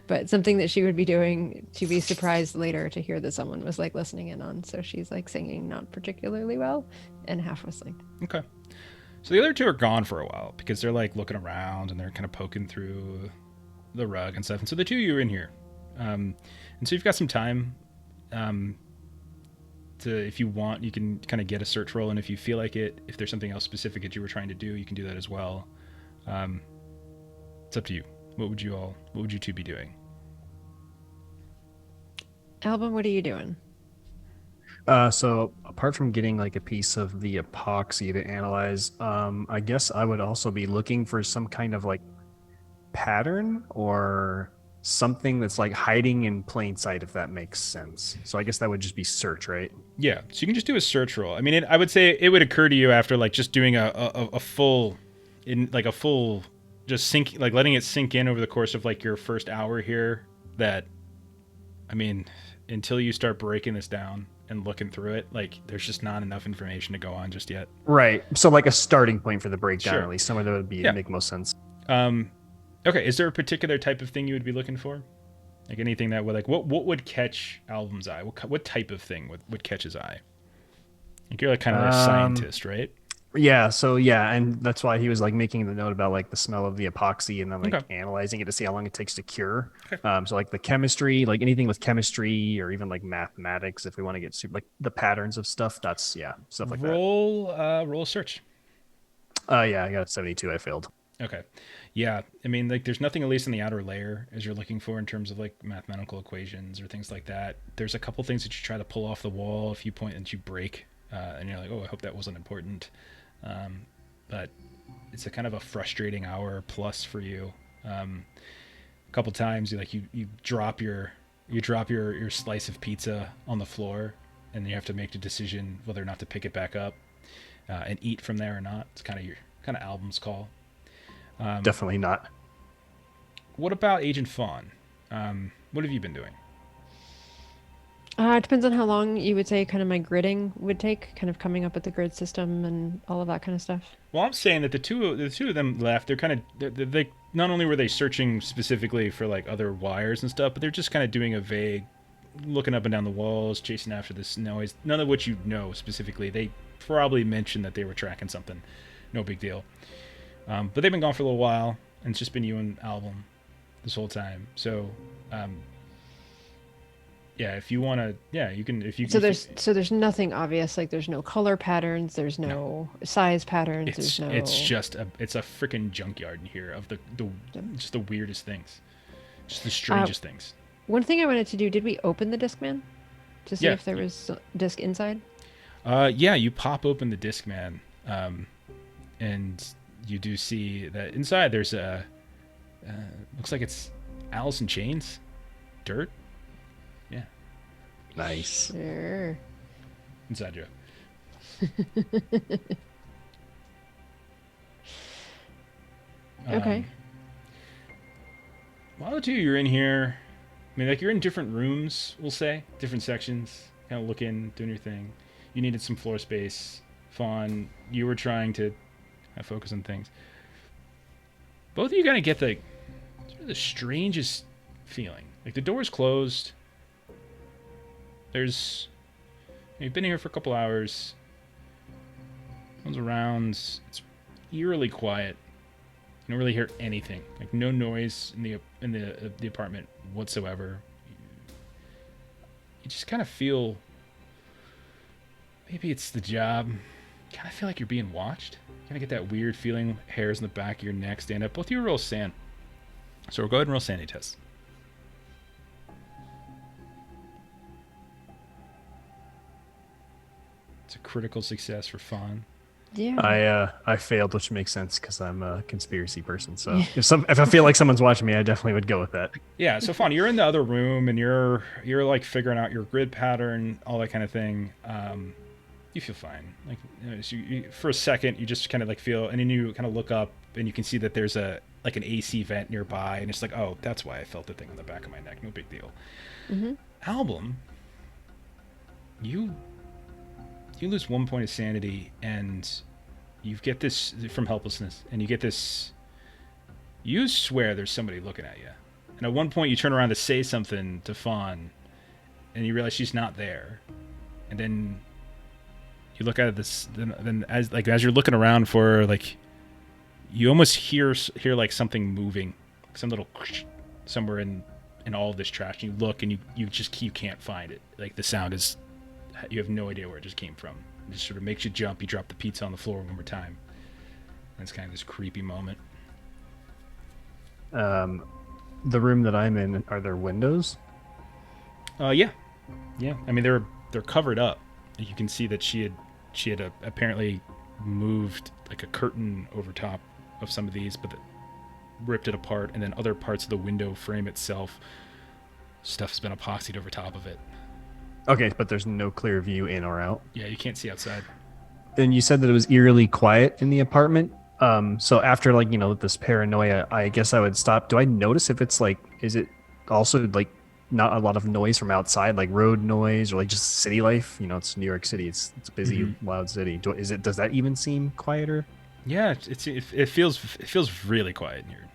But something that she would be doing to be surprised later to hear that someone was like listening in on. So she's like singing not particularly well and half whistling. Okay. So the other two are gone for a while because they're like looking around and they're kind of poking through the rug and stuff. And so the two of you are in here. And so you've got some time to, if you want, you can kind of get a search roll. And if you feel like it, if there's something else specific that you were trying to do, you can do that as well. It's up to you. What would you two be doing? Album, what are you doing? So apart from getting like a piece of the epoxy to analyze, I guess I would also be looking for some kind of like pattern or something that's like hiding in plain sight, if that makes sense. So I guess that would just be search, right? Yeah. So you can just do a search roll. I mean, I would say it would occur to you after like just doing a full, just sink, like letting it sink in over the course of like your first hour here, that, I mean, until you start breaking this down and looking through it, like there's just not enough information to go on just yet. Right. So like a starting point for the breakdown, Sure. at least somewhere that would be make most sense. Okay. Is there a particular type of thing you would be looking for? Like anything that would like, what would catch Album's eye? What type of thing would catch his eye? Like you're like kind of a scientist, right? Yeah, so yeah, and that's why he was like making the note about like the smell of the epoxy and then like Okay. analyzing it to see how long it takes to cure. Okay. So like the chemistry, like anything with chemistry or even like mathematics, if we want to get super like the patterns of stuff, that's stuff like Roll a search. that. Yeah, I got a 72. I failed. Okay. Yeah. I mean, like, there's nothing, at least in the outer layer, as you're looking for in terms of like mathematical equations or things like that. There's a couple things that you try to pull off the wall, a few points that you break, and you're like, oh, I hope that wasn't important. But it's a kind of a frustrating hour plus for you. A couple times, you drop your slice of pizza on the floor, and you have to make a decision whether or not to pick it back up and eat from there or not. It's kind of Album's call. Definitely not. What about Agent Fawn? What have you been doing? It depends on how long you would say kind of my gridding would take, kind of coming up with the grid system and all of that kind of stuff. Well, I'm saying that the two of them left. They not only were they searching specifically for like other wires and stuff, but they're just kind of doing a vague, looking up and down the walls, chasing after this noise. None of which you know specifically. They probably mentioned that they were tracking something. No big deal. But they've been gone for a little while, and it's just been you and Album this whole time. So, yeah, if you want to, yeah, you can. If you So there's nothing obvious, like there's no color patterns, there's no size patterns, it's there's no. it's a freaking junkyard in here of just the weirdest things, just the strangest things. One thing I wanted to do, did we open the Discman to see Yeah. if there was a disc inside? Yeah, you pop open the Discman, and you do see that inside there's a looks like it's Alice in Chains, dirt. Yeah, Nice. Sure. inside joke. Okay. While the two of you are in here, I mean, like you're in different rooms, we'll say, different sections, kind of looking, doing your thing. You needed some floor space. Fawn, you were trying to focus on things. Both of you kind of get the strangest feeling. Like the door's closed. You've been here for a couple hours. comes around. It's eerily quiet. You don't really hear anything. Like no noise in the apartment whatsoever. You just kind of feel. Maybe it's the job. Kind of feel like you're being watched. Kind of get that weird feeling. Hairs in the back of your neck stand up. Both of you roll sand. So we'll go ahead and roll sanity tests. It's a critical success for Fawn. Yeah. I failed, which makes sense because I'm a conspiracy person. So if I feel like someone's watching me, I definitely would go with that. Yeah, so Fawn, you're in the other room and you're like figuring out your grid pattern, all that kind of thing. You feel fine. Like so you, for a second, you just kind of like feel, and then you kind of look up and you can see that there's an AC vent nearby, and it's like, oh, that's why I felt the thing on the back of my neck. No big deal. Mm-hmm. Album, you lose 1 point of sanity, and you get this from helplessness, and you get this. You swear there's somebody looking at you, and at one point you turn around to say something to Fawn, and you realize she's not there, and then you look at this. Then as you're looking around for like, you almost hear like something moving, some little somewhere in all of this trash. And you look, and you can't find it. Like the sound is. You have no idea where it just came from. It just sort of makes you jump. You drop the pizza on the floor one more time. And it's kind of this creepy moment. The room that I'm in, are there windows? Yeah. I mean, they're covered up. You can see that she had apparently moved like a curtain over top of some of these, but ripped it apart, and then other parts of the window frame itself, stuff's been epoxied over top of it. Okay, but there's no clear view in or out. Yeah, you can't see outside. And you said that it was eerily quiet in the apartment. So after this paranoia, I guess I would stop. Do I notice if it's is it also not a lot of noise from outside, like road noise or just city life? It's New York City. It's a busy, loud city. Does that even seem quieter? Yeah, it feels really quiet in here.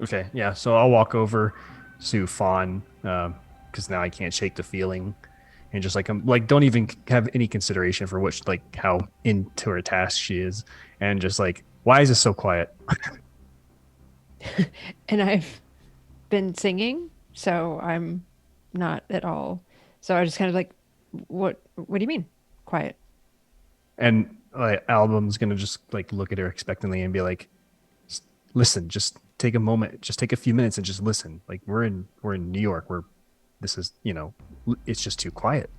Okay, yeah. So I'll walk over to Fawn because now I can't shake the feeling. And just don't even have any consideration for which how into her task she is, and just why is it so quiet? And I've been singing, so I'm not at all. So I just kind of what do you mean quiet? And Album's gonna just look at her expectantly and be like, listen, just take a moment, just take a few minutes and just listen. We're in New York, this is, it's just too quiet.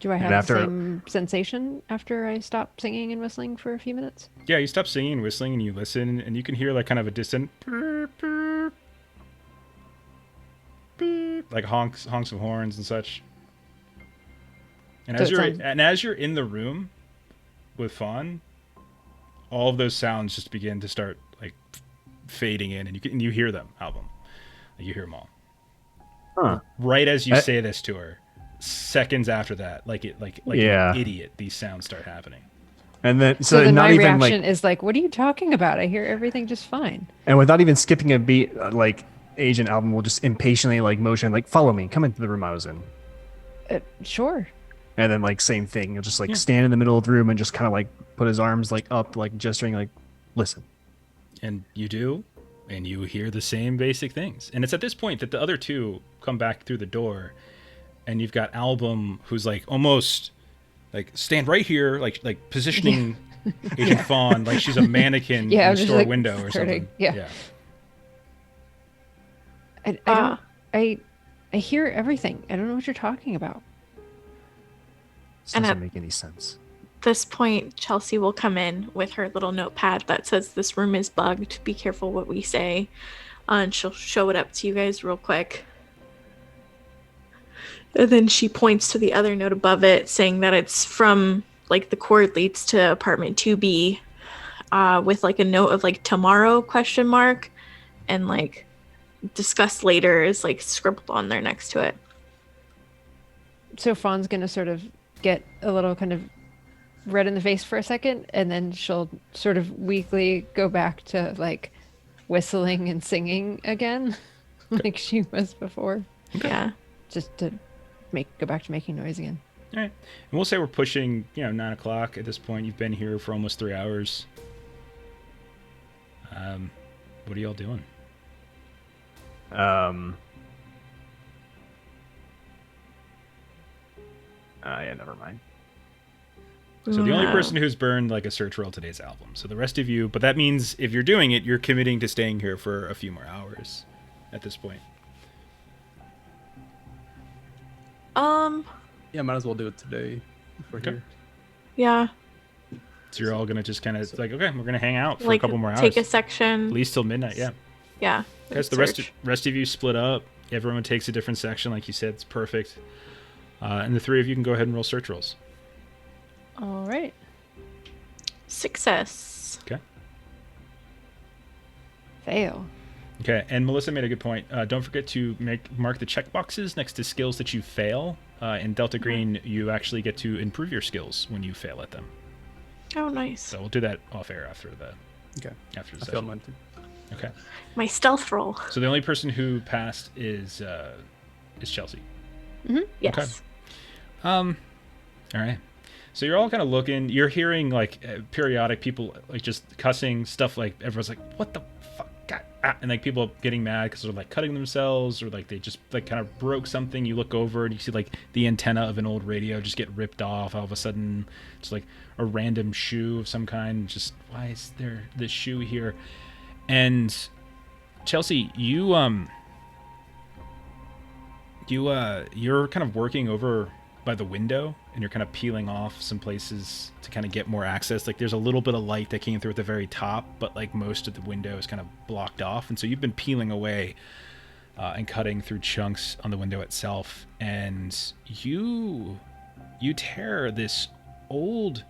Do I have the same sensation after I stop singing and whistling for a few minutes? Yeah, you stop singing and whistling and you listen, and you can hear kind of a distant beep, honks of horns and such. And as you're in the room with Fawn, all of those sounds just begin to start fading in, and you hear them. Album, you hear them all. Huh. Right as you say this to her, seconds after that, an idiot, these sounds start happening. And then so then not my even reaction is what are you talking about? I hear everything just fine. And without even skipping a beat, Agent Album will just impatiently motion follow me, come into the room I was in. Sure. And then same thing, he'll just stand in the middle of the room and just kind of put his arms up, gesturing listen. And you do, and you hear the same basic things. And it's at this point that the other two come back through the door, and you've got Album who's almost stand right here, positioning Agent Fawn like she's a mannequin in a store window or something. Yeah. I hear everything. I don't know what you're talking about. This doesn't make any sense. This point, Chelsea will come in with her little notepad that says this room is bugged. Be careful what we say. And she'll show it up to you guys real quick. And then she points to the other note above it, saying that it's from the cord leads to apartment 2B, with a note of tomorrow ? And discuss later is scribbled on there next to it. So Fawn's gonna sort of get a little kind of red in the face for a second, and then she'll sort of weakly go back to whistling and singing again, like she was before. Yeah. Just to go back to making noise again. All right. And we'll say we're pushing, 9 o'clock at this point. You've been here for almost 3 hours. What are y'all doing? Yeah, never mind. So the only person who's burned like a search roll today is Album. So the rest of you, but that means if you're doing it, you're committing to staying here for a few more hours at this point. Yeah, might as well do it today. If we're Okay. here. Yeah. So you're all going to just kind of like, okay, we're going to hang out for a Like couple more hours. take a section. At least till midnight, yeah. Yeah. Guys, the rest of you split up. Everyone takes a different section, like you said. It's perfect. And the three of you can go ahead and roll search rolls. All right. Success. Okay. Fail. Okay, and Melissa made a good point. Don't forget to mark the checkboxes next to skills that you fail. In Delta Green, you actually get to improve your skills when you fail at them. Oh, nice. So we'll do that off air after the Okay. the I failed session. mine too. Okay. My stealth roll. So the only person who passed is Chelsea. Yes. All right. So you're all kind of looking. You're hearing like periodic people like just cussing stuff. Like everyone's like, "What the fuck?" God, ah," and like people getting mad because they're like cutting themselves or like they just like kind of broke something. You look over and you see like the antenna of an old radio just get ripped off. All of a sudden, it's like a random shoe of some kind. Just why is there this shoe here? And Chelsea, you're kind of working over by the window and you're kind of peeling off some places to kind of get more access. Like there's a little bit of light that came through at the very top, but like most of the window is kind of blocked off. And so you've been peeling away and cutting through chunks on the window itself. And you tear this old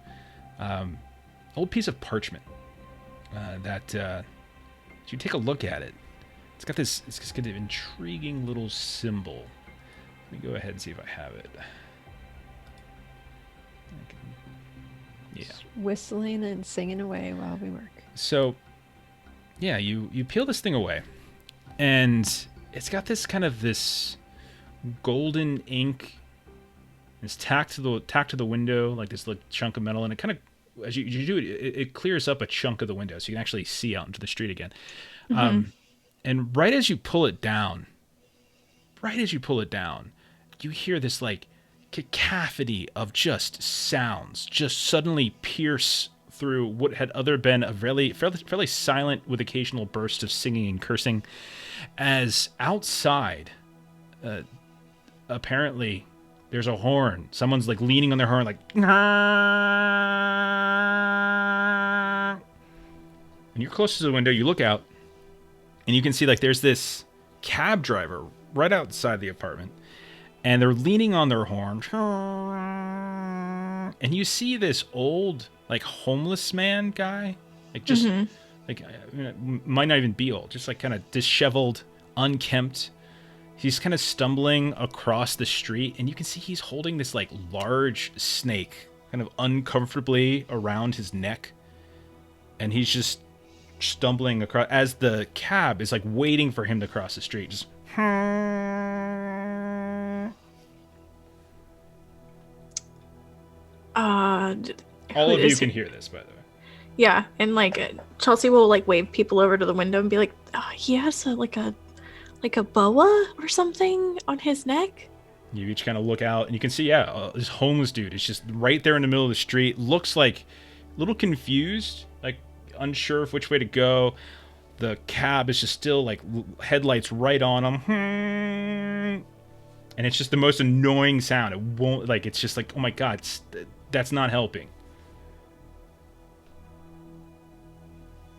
piece of parchment that you take a look at it. It's got this kind of intriguing little symbol. Let me go ahead and see if I have it. Yeah. Just whistling and singing away while we work. So, yeah, you peel this thing away, and it's got this kind of this golden ink. It's tacked to the window like this little chunk of metal, and it kind of as you do it, it clears up a chunk of the window, so you can actually see out into the street again. And right as you pull it down, you hear this like cacophony of just sounds just suddenly pierce through what had other been a fairly silent with occasional bursts of singing and cursing, as outside apparently there's a horn. Someone's like leaning on their horn like and you're close to the window. You look out and you can see like there's this cab driver right outside the apartment, and they're leaning on their horn. And you see this old, like homeless man guy, like just like might not even be old, just like kind of disheveled, unkempt. He's kind of stumbling across the street, and you can see he's holding this like large snake, kind of uncomfortably around his neck, and he's just stumbling across as the cab is like waiting for him to cross the street. Just all of you can hear this, by the way. Yeah, and like Chelsea will like wave people over to the window and be like, oh, he has like a boa or something on his neck. You each kind of look out, and you can see, this homeless dude is just right there in the middle of the street. Looks like a little confused, like unsure of which way to go. The cab is just still like headlights right on him. And it's just the most annoying sound. It won't, like, it's just like, oh my God, that's not helping.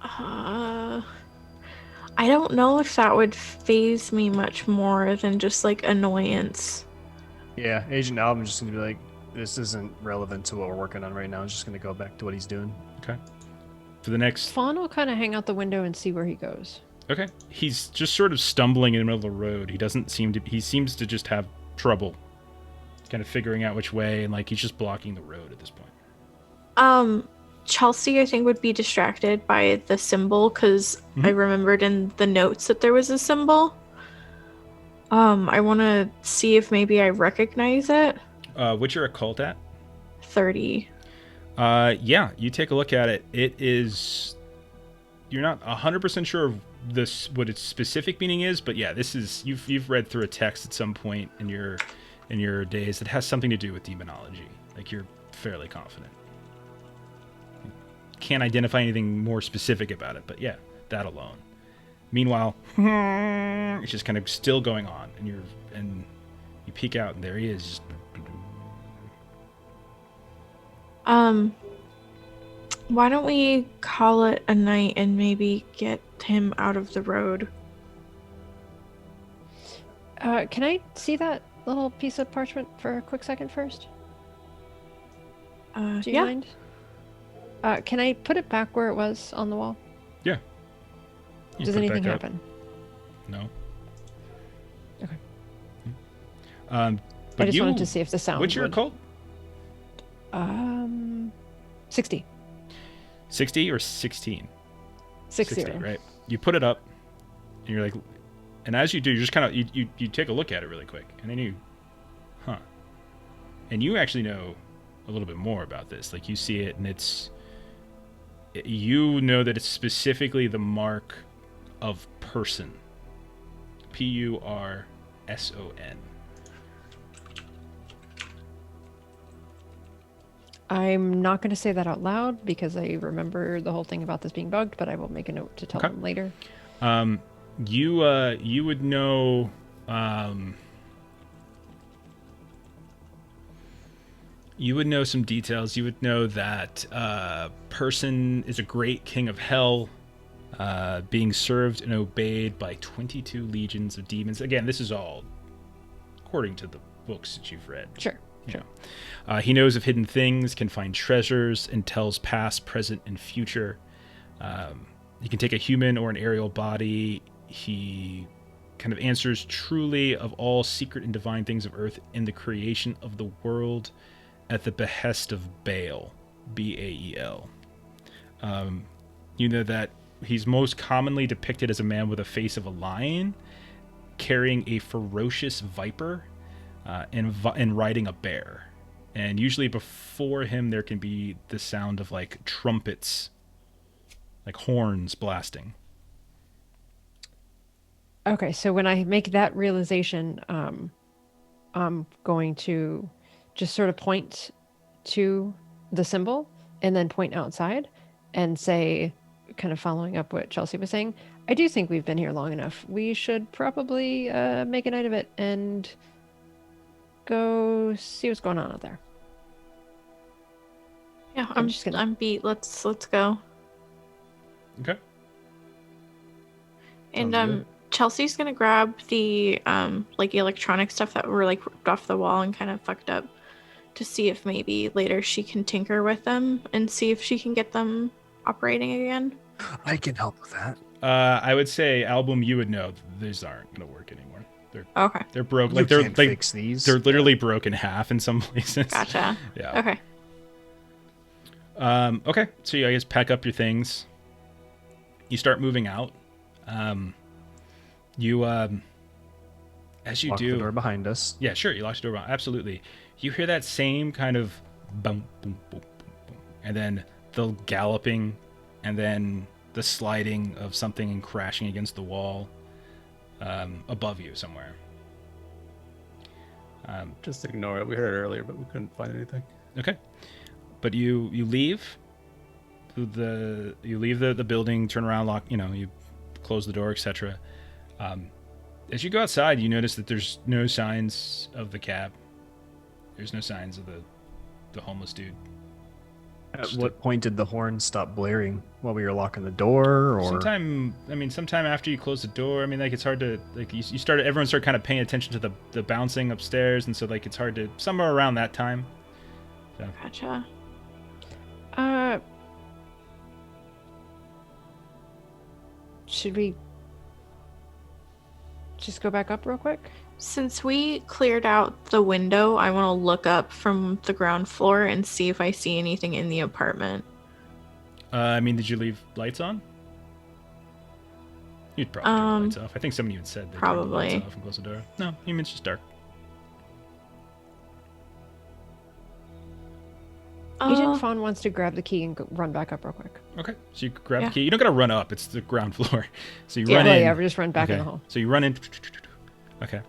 I don't know if that would faze me much more than just like annoyance. Yeah, Agent Album's just gonna be like, this isn't relevant to what we're working on right now. I'm just gonna go back to what he's doing. Okay. For the next... Fawn will kind of hang out the window and see where he goes. Okay. He's just sort of stumbling in the middle of the road. He seems to just have trouble kind of figuring out which way, and like he's just blocking the road at this point. Chelsea, I think, would be distracted by the symbol because I remembered in the notes that there was a symbol. I want to see if maybe I recognize it. What's your occult at? 30. Yeah, you take a look at it. It is. You're not 100% sure of this what its specific meaning is, but yeah, this is you've read through a text at some point in your days that has something to do with demonology. Like you're fairly confident. Can't identify anything more specific about it, but yeah, that alone. Meanwhile, it's just kind of still going on, and you peek out, and there he is. Why don't we call it a night and maybe get him out of the road? Can I see that little piece of parchment for a quick second first? Do you Yeah. mind? Can I put it back where it was on the wall? Yeah. You Does put it anything back up. happen? No. Okay. But I just wanted to see if the sound What's your would... occult? 60. 60 or 16? 60. Right. You put it up, and you're like, and as you do, you just kind of you take a look at it really quick, and then and you actually know a little bit more about this. Like you see it, and you know that it's specifically the mark of person. Purson. I'm not going to say that out loud because I remember the whole thing about this being bugged, but I will make a note to tell Okay. them later. You would know. You would know some details. You would know that person is a great king of hell, being served and obeyed by 22 legions of demons. Again, this is all according to the books that you've read. Sure. You know. He knows of hidden things, can find treasures, and tells past, present, and future. He can take a human or an aerial body. He kind of answers truly of all secret and divine things of earth in the creation of the world at the behest of Baal, Bael. You know that he's most commonly depicted as a man with a face of a lion, carrying a ferocious viper, and riding a bear. And usually before him there can be the sound of like trumpets, like horns blasting. Okay, so when I make that realization, I'm going to just sort of point to the symbol and then point outside and say, kind of following up what Chelsea was saying, I do think we've been here long enough. We should probably make a night of it and go see what's going on out there. Yeah, I'm just gonna- I'm beat. Let's go. Okay. And Sounds good. Chelsea's gonna grab the like electronic stuff that were like ripped off the wall and kind of fucked up, to see if maybe later she can tinker with them and see if she can get them operating again. I can help with that. I would say, Album, you would know these aren't going to work anymore. Okay, They're broke. You Like they're can't like fix these. they're literally broken in half in some places. gotcha. Yeah. Okay. Okay. So you guys pack up your things. You start moving out. You as you Lock do. the door behind us. Yeah, sure. You lock the door. Absolutely. You hear that same kind of boom, boom, boom, boom, boom, and then the galloping, and then the sliding of something and crashing against the wall above you somewhere. Just ignore it. We heard it earlier, but we couldn't find anything. Okay, but you leave the building, turn around, lock. You close the door, etc. As you go outside, you notice that there's no signs of the cab. There's no signs of the homeless dude. At what point did the horn stop blaring? While we were locking the door, or Sometime after you close the door. I mean, like, it's hard to, like, everyone started kind of paying attention to the bouncing upstairs, and so, like, it's hard to, somewhere around that time. So. Gotcha. Should we just go back up real quick? Since we cleared out the window, I want to look up from the ground floor and see if I see anything in the apartment. Did you leave lights on? You'd probably turn the lights off. I think somebody even said they turned the Probably. lights off and closed the door. No, it's just dark. Agent Fawn wants to grab the key and run back up real quick. Okay, so you grab Yeah. the key. You don't gotta run up; it's the ground floor. So you Yeah, run well, in. yeah, we just run back in Okay. the hall. So you run in. Okay,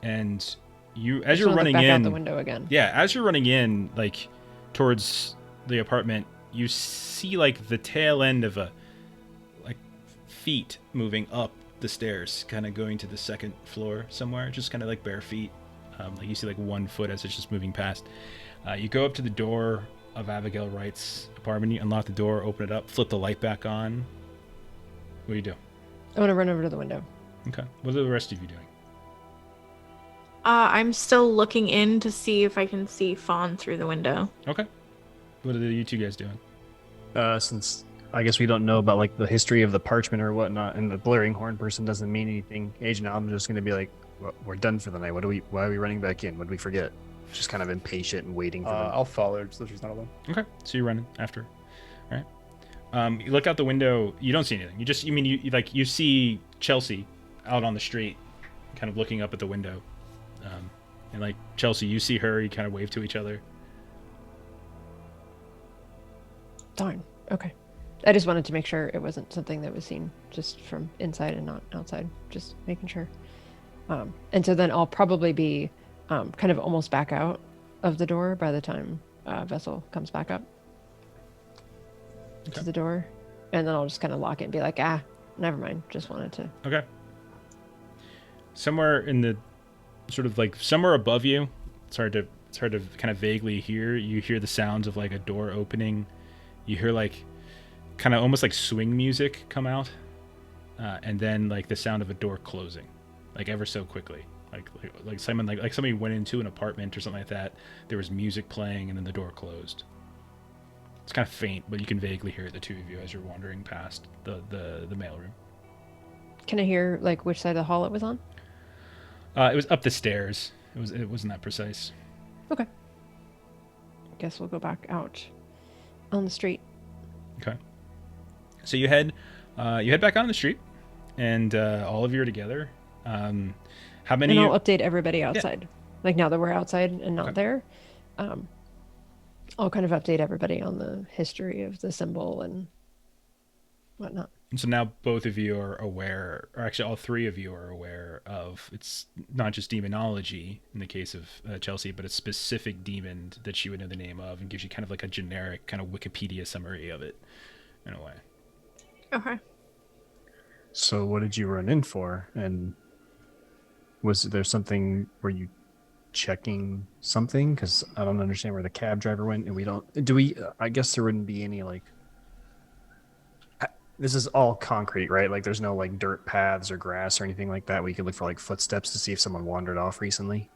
and you as Just you're wanna look running back out in. the window again. Yeah, as you're running in, like towards the apartment, you see like the tail end of a like feet moving up the stairs, kind of going to the second floor somewhere, just kind of like bare feet. Like you see like 1 foot as it's just moving past. You go up to the door of Abigail Wright's apartment. You unlock the door, open it up, flip the light back on. What do you do? I want to run over to the window. Okay. What are the rest of you doing? I'm still looking in to see if I can see Fawn through the window. Okay. What are you two guys doing? Since I guess we don't know about like the history of the parchment or whatnot, and the blaring horn person doesn't mean anything. Agent, I'm just gonna be like, well, we're done for the night. Why are we running back in? What did we forget? Just kind of impatient and waiting for them. I'll follow her so she's not alone. Okay. So you're running after. All right. You look out the window. You don't see anything. You see Chelsea out on the street, kind of looking up at the window. And like Chelsea, you see her. You kind of wave to each other. Darn. Okay. I just wanted to make sure it wasn't something that was seen just from inside and not outside. Just making sure. And so then I'll probably be kind of almost back out of the door by the time Vessel comes back up to the door. And then I'll just kind of lock it and be like, never mind. Just wanted to. Okay. Somewhere in the sort of like somewhere above you, it's hard to kind of vaguely hear. You hear the sounds of like a door opening. You hear like kind of almost like swing music come out, and then like the sound of a door closing, like ever so quickly, like somebody went into an apartment or something like that. There was music playing, and then the door closed. It's kind of faint, but you can vaguely hear it, the two of you, as you're wandering past the mailroom. Can I hear like which side of the hall it was on? It was up the stairs. It wasn't that precise. Okay. Guess we'll go back out on the street. Okay. So you head back on the street, and all of you are together. How many? And I'll update everybody outside. Like now that we're outside and not there, I'll kind of update everybody on the history of the symbol and whatnot. So now both of you are aware, or actually all three of you are aware of, it's not just demonology in the case of Chelsea, but a specific demon that she would know the name of, and gives you kind of like a generic kind of Wikipedia summary of it, in a way. Okay. So what did you run in for? And was there something, were you checking something? Because I don't understand where the cab driver went, and I guess there wouldn't be any like, this is all concrete, right? Like there's no like dirt paths or grass or anything like that. We could look for like footsteps to see if someone wandered off recently.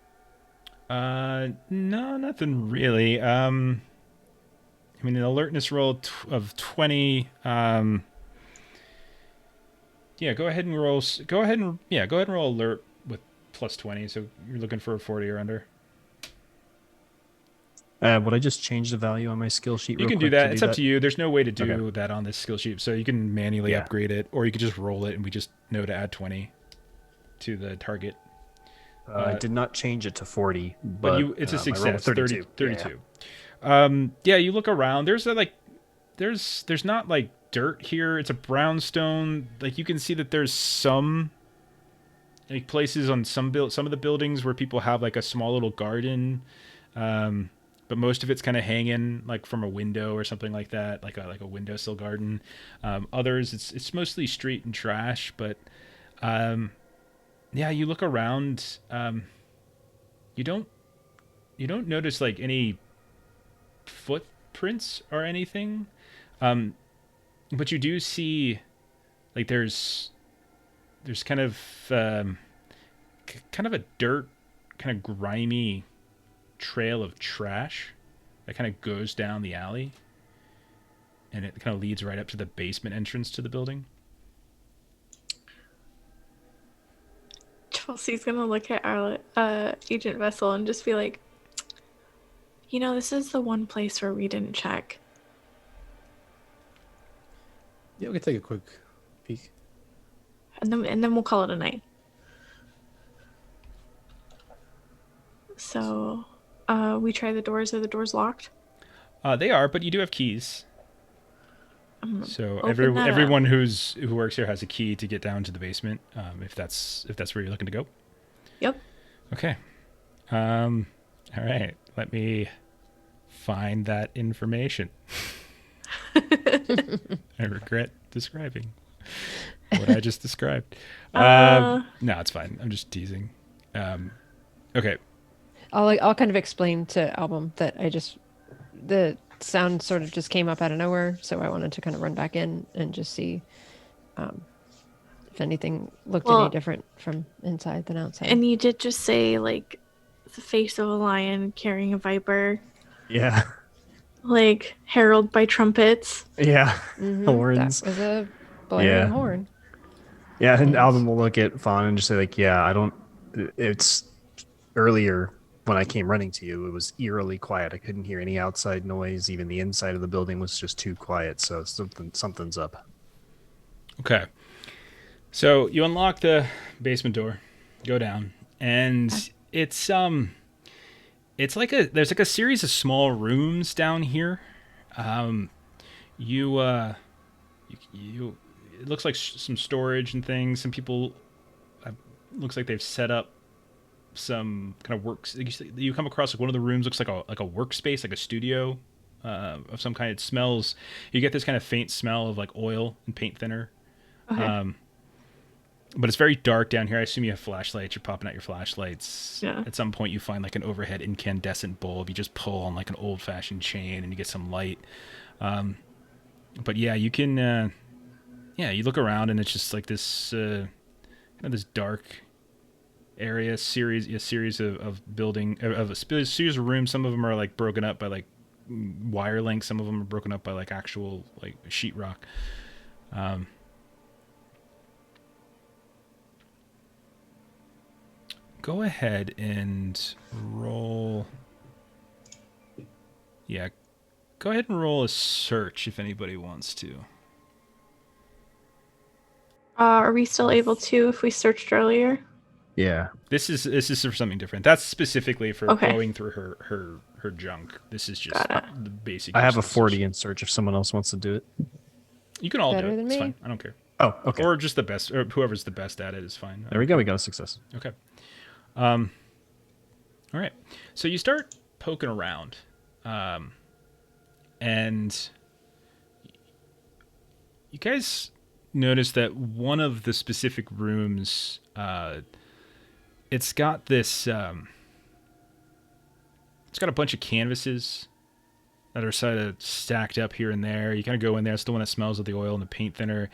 No, nothing really. I mean, an alertness roll of 20. Yeah, go ahead and roll. Go ahead and roll alert with plus 20. So you're looking for a 40 or under. Would I just change the value on my skill sheet? You can do that. It's up to you. There's no way to do that on this skill sheet, so you can manually upgrade it, or you could just roll it, and we just know to add 20 to the target. I did not change it to 40, but it's a success. 32. 32. Yeah, you look around. There's not like dirt here. It's a brownstone. Like you can see that there's some like places on some of the buildings where people have like a small little garden. But most of it's kind of hanging like from a window or something like that, like a windowsill garden. Others, it's mostly street and trash. But yeah, you look around. You don't notice like any footprints or anything. But you do see like there's kind of a dirt, kind of grimy trail of trash that kind of goes down the alley, and it kind of leads right up to the basement entrance to the building. Chelsea's gonna look at our Agent Vessel and just be like, this is the one place where we didn't check. Yeah, we can take a quick peek. And then we'll call it a night. So we try the doors? Are the doors locked? They are, but you do have keys. I'm gonna So open that up. everyone who works here has a key to get down to the basement. If that's where you're looking to go. Yep. Okay. All right. Let me find that information. I regret describing what I just described. No, it's fine. I'm just teasing. Okay. I'll kind of explain to Album that the sound sort of just came up out of nowhere, so I wanted to kind of run back in and just see if anything looked any different from inside than outside. And you did just say like the face of a lion carrying a viper, Yeah. like heralded by trumpets. Yeah. Mhm, Horns. That was a blaring horn. Yeah, and Nice. Alvin will look at Fawn and just say, like, yeah, it's earlier when I came running to you, it was eerily quiet. I couldn't hear any outside noise. Even the inside of the building was just too quiet. So something's up. Okay. So you unlock the basement door, go down, and it's there's like a series of small rooms down here. You it looks like some storage and things. Some people looks like they've set up some kind of works. You come across like one of the rooms looks like a workspace, like a studio of some kind. It smells. You get this kind of faint smell of like oil and paint thinner. Okay. But it's very dark down here. I assume you have flashlights. You're popping out your flashlights. Yeah. At some point, you find like an overhead incandescent bulb. You just pull on like an old-fashioned chain, and you get some light. But yeah, you can. You look around, and it's just like this kind of this dark area. A series of building of a series of rooms. Some of them are like broken up by like wire links. Some of them are broken up by like actual like sheetrock. Go ahead and roll. Yeah, go ahead and roll a search if anybody wants to. Are we still able to if we searched earlier? Yeah. This is for something different. That's specifically for going through her junk. This is just the basic. I have a 40 in search if someone else wants to do it. You can all Better do it. than It's me. fine. I don't care. Oh, okay. Or just the best, or whoever's the best at it is fine. There we go. We got a success. Okay. All right. So you start poking around, and you guys notice that one of the specific rooms, it's got this, it's got a bunch of canvases that are sort of stacked up here and there. You kind of go in there. It's the one that smells of the oil and the paint thinner.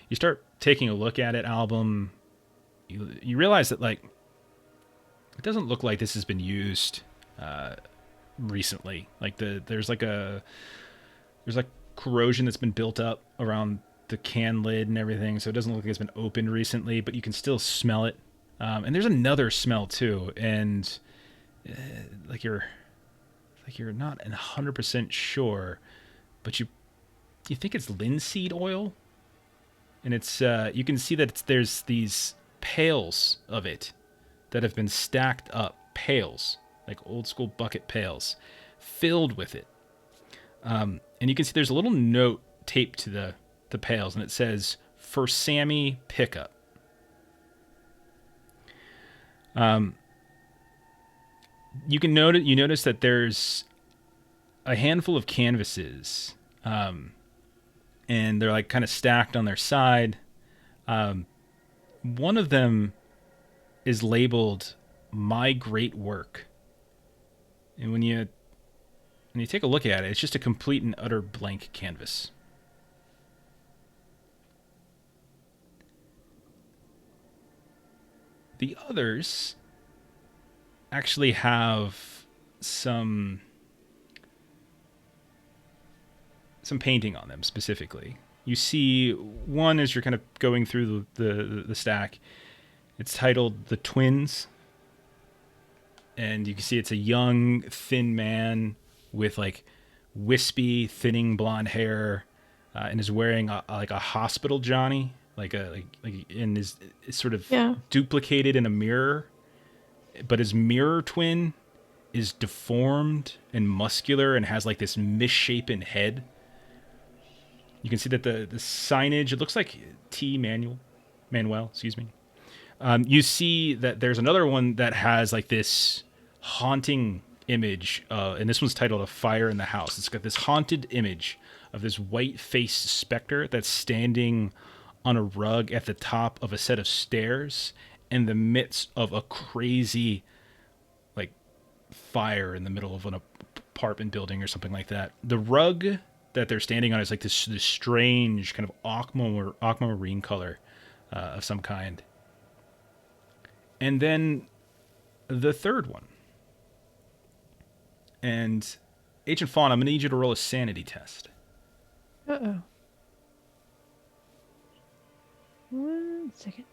You start taking a look at it, Album. You realize that, like, it doesn't look like this has been used recently. Like there's corrosion that's been built up around the can lid and everything, so it doesn't look like it's been opened recently, but you can still smell it. And there's another smell too, and you're not 100% sure, but you think it's linseed oil, and it's you can see that there's these pails of it that have been stacked up, pails, like old school bucket pails, filled with it. And you can see there's a little note taped to the pails, and it says, "For Sammy pickup." You notice that there's a handful of canvases, and they're like kind of stacked on their side. One of them is labeled "My Great Work," and when you take a look at it, it's just a complete and utter blank canvas. The others actually have some painting on them specifically. You see one as you're kind of going through the stack. It's titled "The Twins," and you can see it's a young, thin man with like wispy, thinning blonde hair, and is wearing a hospital Johnny, and is sort of duplicated in a mirror, but his mirror twin is deformed and muscular and has like this misshapen head. You can see that the signage, it looks like Manuel, excuse me. You see that there's another one that has like this haunting image, and this one's titled "A Fire in the House." It's got this haunted image of this white-faced specter that's standing on a rug at the top of a set of stairs in the midst of a crazy like fire in the middle of an apartment building or something like that. The rug that they're standing on is like this strange kind of aquamarine color of some kind. And then the third one. And Agent Fawn, I'm going to need you to roll a sanity test. Uh-oh. 1 second.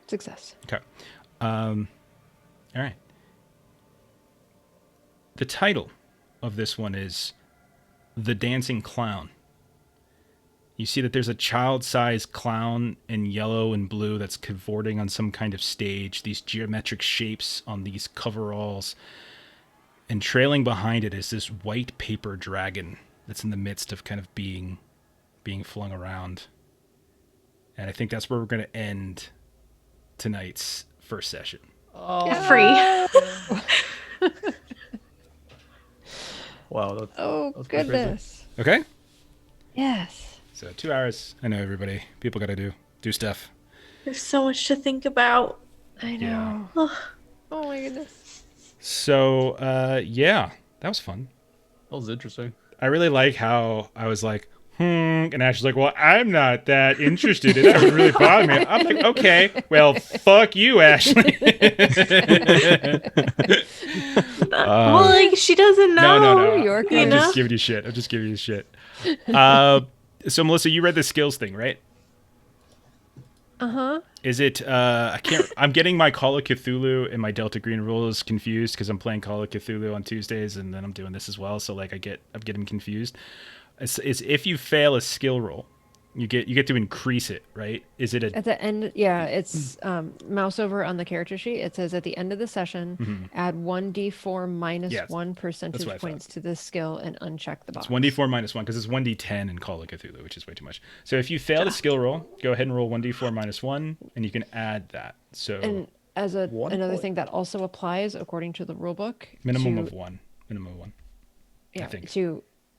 Success. Okay. All right. The title of this one is The Dancing Clown. You see that there's a child-sized clown in yellow and blue that's cavorting on some kind of stage, these geometric shapes on these coveralls. And trailing behind it is this white paper dragon that's in the midst of kind of being flung around. And I think that's where we're going to end tonight's first session. Oh, Free. wow. That Oh, was pretty crazy. goodness. Okay? Yes. So 2 hours. I know everybody. People got to do stuff. There's so much to think about. I Yeah. know. Oh my goodness. So, yeah, that was fun. That was interesting. I really like how I was like, and Ash was like, well, I'm not that interested. And that would really bother me. I'm like, okay, well, fuck you, Ashley. Well, like, she doesn't know. No. You're You I'm know? just giving you shit. I'm just giving you shit. So, Melissa, you read the skills thing, right? Uh-huh. Is it, I'm getting my Call of Cthulhu and my Delta Green rules confused because I'm playing Call of Cthulhu on Tuesdays and then I'm doing this as well. So, like, I'm getting confused. It's if you fail a skill roll, you get to increase it, right? Is it At the end, yeah, it's mouse over on the character sheet. It says at the end of the session, add 1d4 minus Yeah, 1 what I percentage thought. points to this skill and uncheck the box. It's 1d4 minus 1 because it's 1d10 in Call of Cthulhu, which is way too much. So if you fail the skill roll, go ahead and roll 1d4 minus 1, and you can add that. So And as One another point. thing that also applies according to the rulebook, minimum to- of 1. Minimum of 1. yeah, think.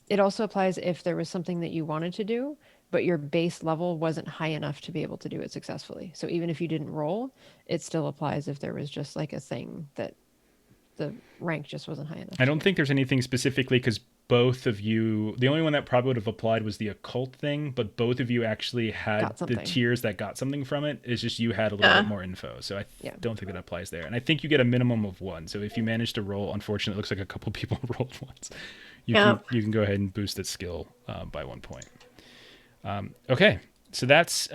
It also applies if there was something that you wanted to do, but your base level wasn't high enough to be able to do it successfully. So even if you didn't roll, it still applies if there was just like a thing that the rank just wasn't high enough. I don't think there's anything specifically because both of you, the only one that probably would have applied was the occult thing, but both of you actually had Got the something. tiers that got something from it. It's just you had a little bit more info. So I Yeah. don't think that applies there. And I think you get a minimum of 1. So if you manage to roll, unfortunately, it looks like a couple people rolled once. You can go ahead and boost that skill by 1 point. Okay. So that's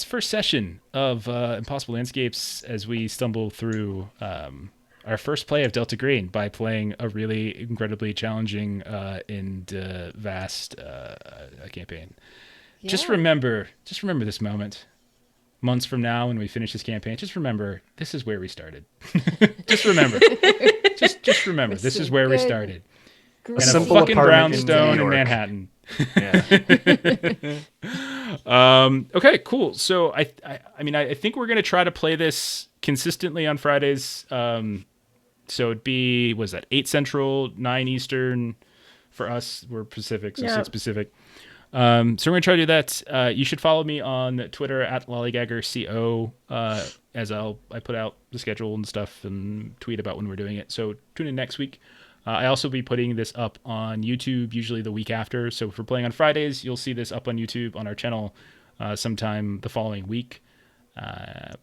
first session of Impossible Landscapes as we stumble through our first play of Delta Green by playing a really incredibly challenging and vast campaign. Just Yeah. remember this moment. Months from now, when we finish this campaign, just remember this is where we started. Just remember, just remember With this is some where we good started. Great. In a simple fucking apartment in brownstone New in York. Manhattan. Yeah. Okay, cool. So I think we're gonna try to play this consistently on Fridays. So it'd be, was that 8 Central, 9 Eastern for us? We're Pacific, so 6 Pacific. So we're gonna try to do that. You should follow me on Twitter at lollygaggerco, as I put out the schedule and stuff and tweet about when we're doing it. So tune in next week. I also be putting this up on YouTube usually the week after. So if we're playing on Fridays, you'll see this up on YouTube on our channel sometime the following week. And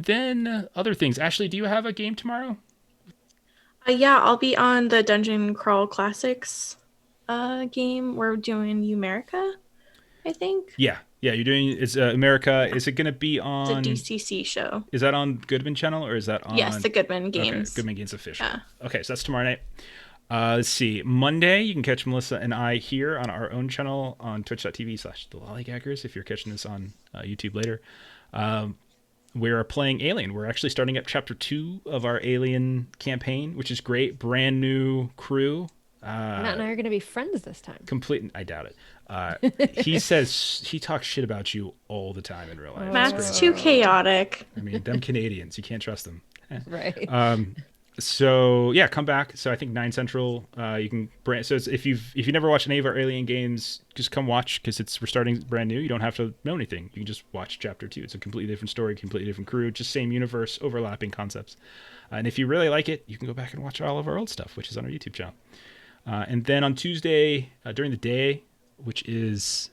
then other things. Ashley, do you have a game tomorrow? Yeah, I'll be on the Dungeon Crawl Classics game. We're doing Umerica, I think. Yeah, you're doing, it's America. Is it going to be It's a on, DCC show. is that on Goodman channel or is that on? Yes, the Goodman Games. Okay, Goodman Games official. Yeah. Okay, so that's tomorrow night. Let's see. Monday, you can catch Melissa and I here on our own channel on twitch.tv/the Lollygaggers if you're catching this on YouTube later. we are playing Alien. We're actually starting up chapter 2 of our Alien campaign, which is great. Brand new crew. Matt and I are going to be friends this time. Complete. I doubt it. He says he talks shit about you all the time in real life. Matt's too chaotic. I mean, them Canadians, you can't trust them. Right. So yeah, come back. So I think 9 Central. You can so if you never watched any of our Alien games, just come watch because we're starting brand new. You don't have to know anything. You can just watch chapter 2. It's a completely different story, completely different crew, just same universe, overlapping concepts. And if you really like it, you can go back and watch all of our old stuff, which is on our YouTube channel. And then on Tuesday during the day, which is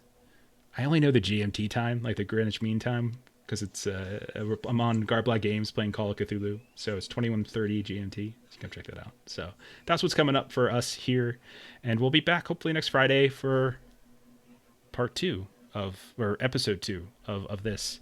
I only know the GMT time, like the Greenwich Mean Time. Because it's I'm on Garblag Games playing Call of Cthulhu, so it's 21:30 GMT. So come check that out. So that's what's coming up for us here, and we'll be back hopefully next Friday for episode 2 of this.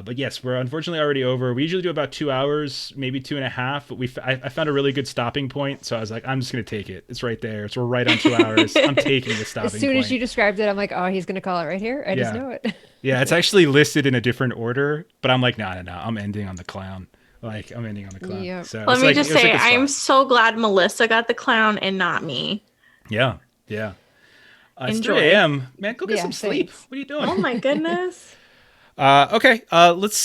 But yes, we're unfortunately already over. We usually do about 2 hours, maybe 2.5. But I found a really good stopping point, so I was like, I'm just gonna take it. It's right there. So we're right on 2 hours. I'm taking the stopping point. As soon as you described it, I'm like, oh, he's gonna call it right here. I just know it. Yeah, it's actually listed in a different order, but I'm like, no. I'm ending on the clown. Like, I'm ending on the clown. Yep. So Let me just say, I am so glad Melissa got the clown and not me. Yeah. It's Enjoy. 3 a.m. Man, go get some sleep. Thanks. What are you doing? Oh my goodness. Okay. Let's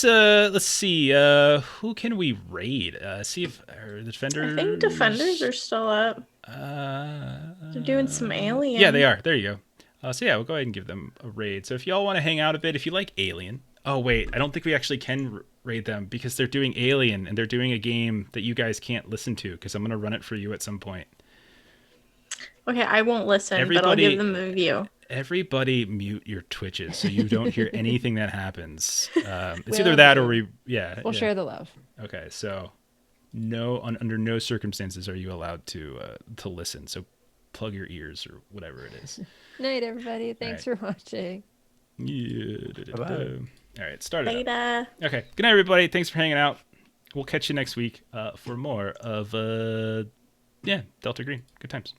see. Who can we raid? See if the defenders. I think defenders are still up. They're doing some alien. Yeah, they are. There you go. So yeah, we'll go ahead and give them a raid. So if y'all want to hang out a bit, if you like Alien. Oh wait, I don't think we actually can raid them because they're doing Alien and they're doing a game that you guys can't listen to because I'm gonna run it for you at some point. Okay, I won't listen, but I'll give them a view. Everybody mute your Twitches so you don't hear anything that happens. It's either that or we'll share the love. Okay, so under no circumstances are you allowed to listen. So plug your ears or whatever it is. Night, everybody. Thanks for watching. Yeah. All right, start it up. Okay, good night, everybody. Thanks for hanging out. We'll catch you next week for more of Delta Green. Good times.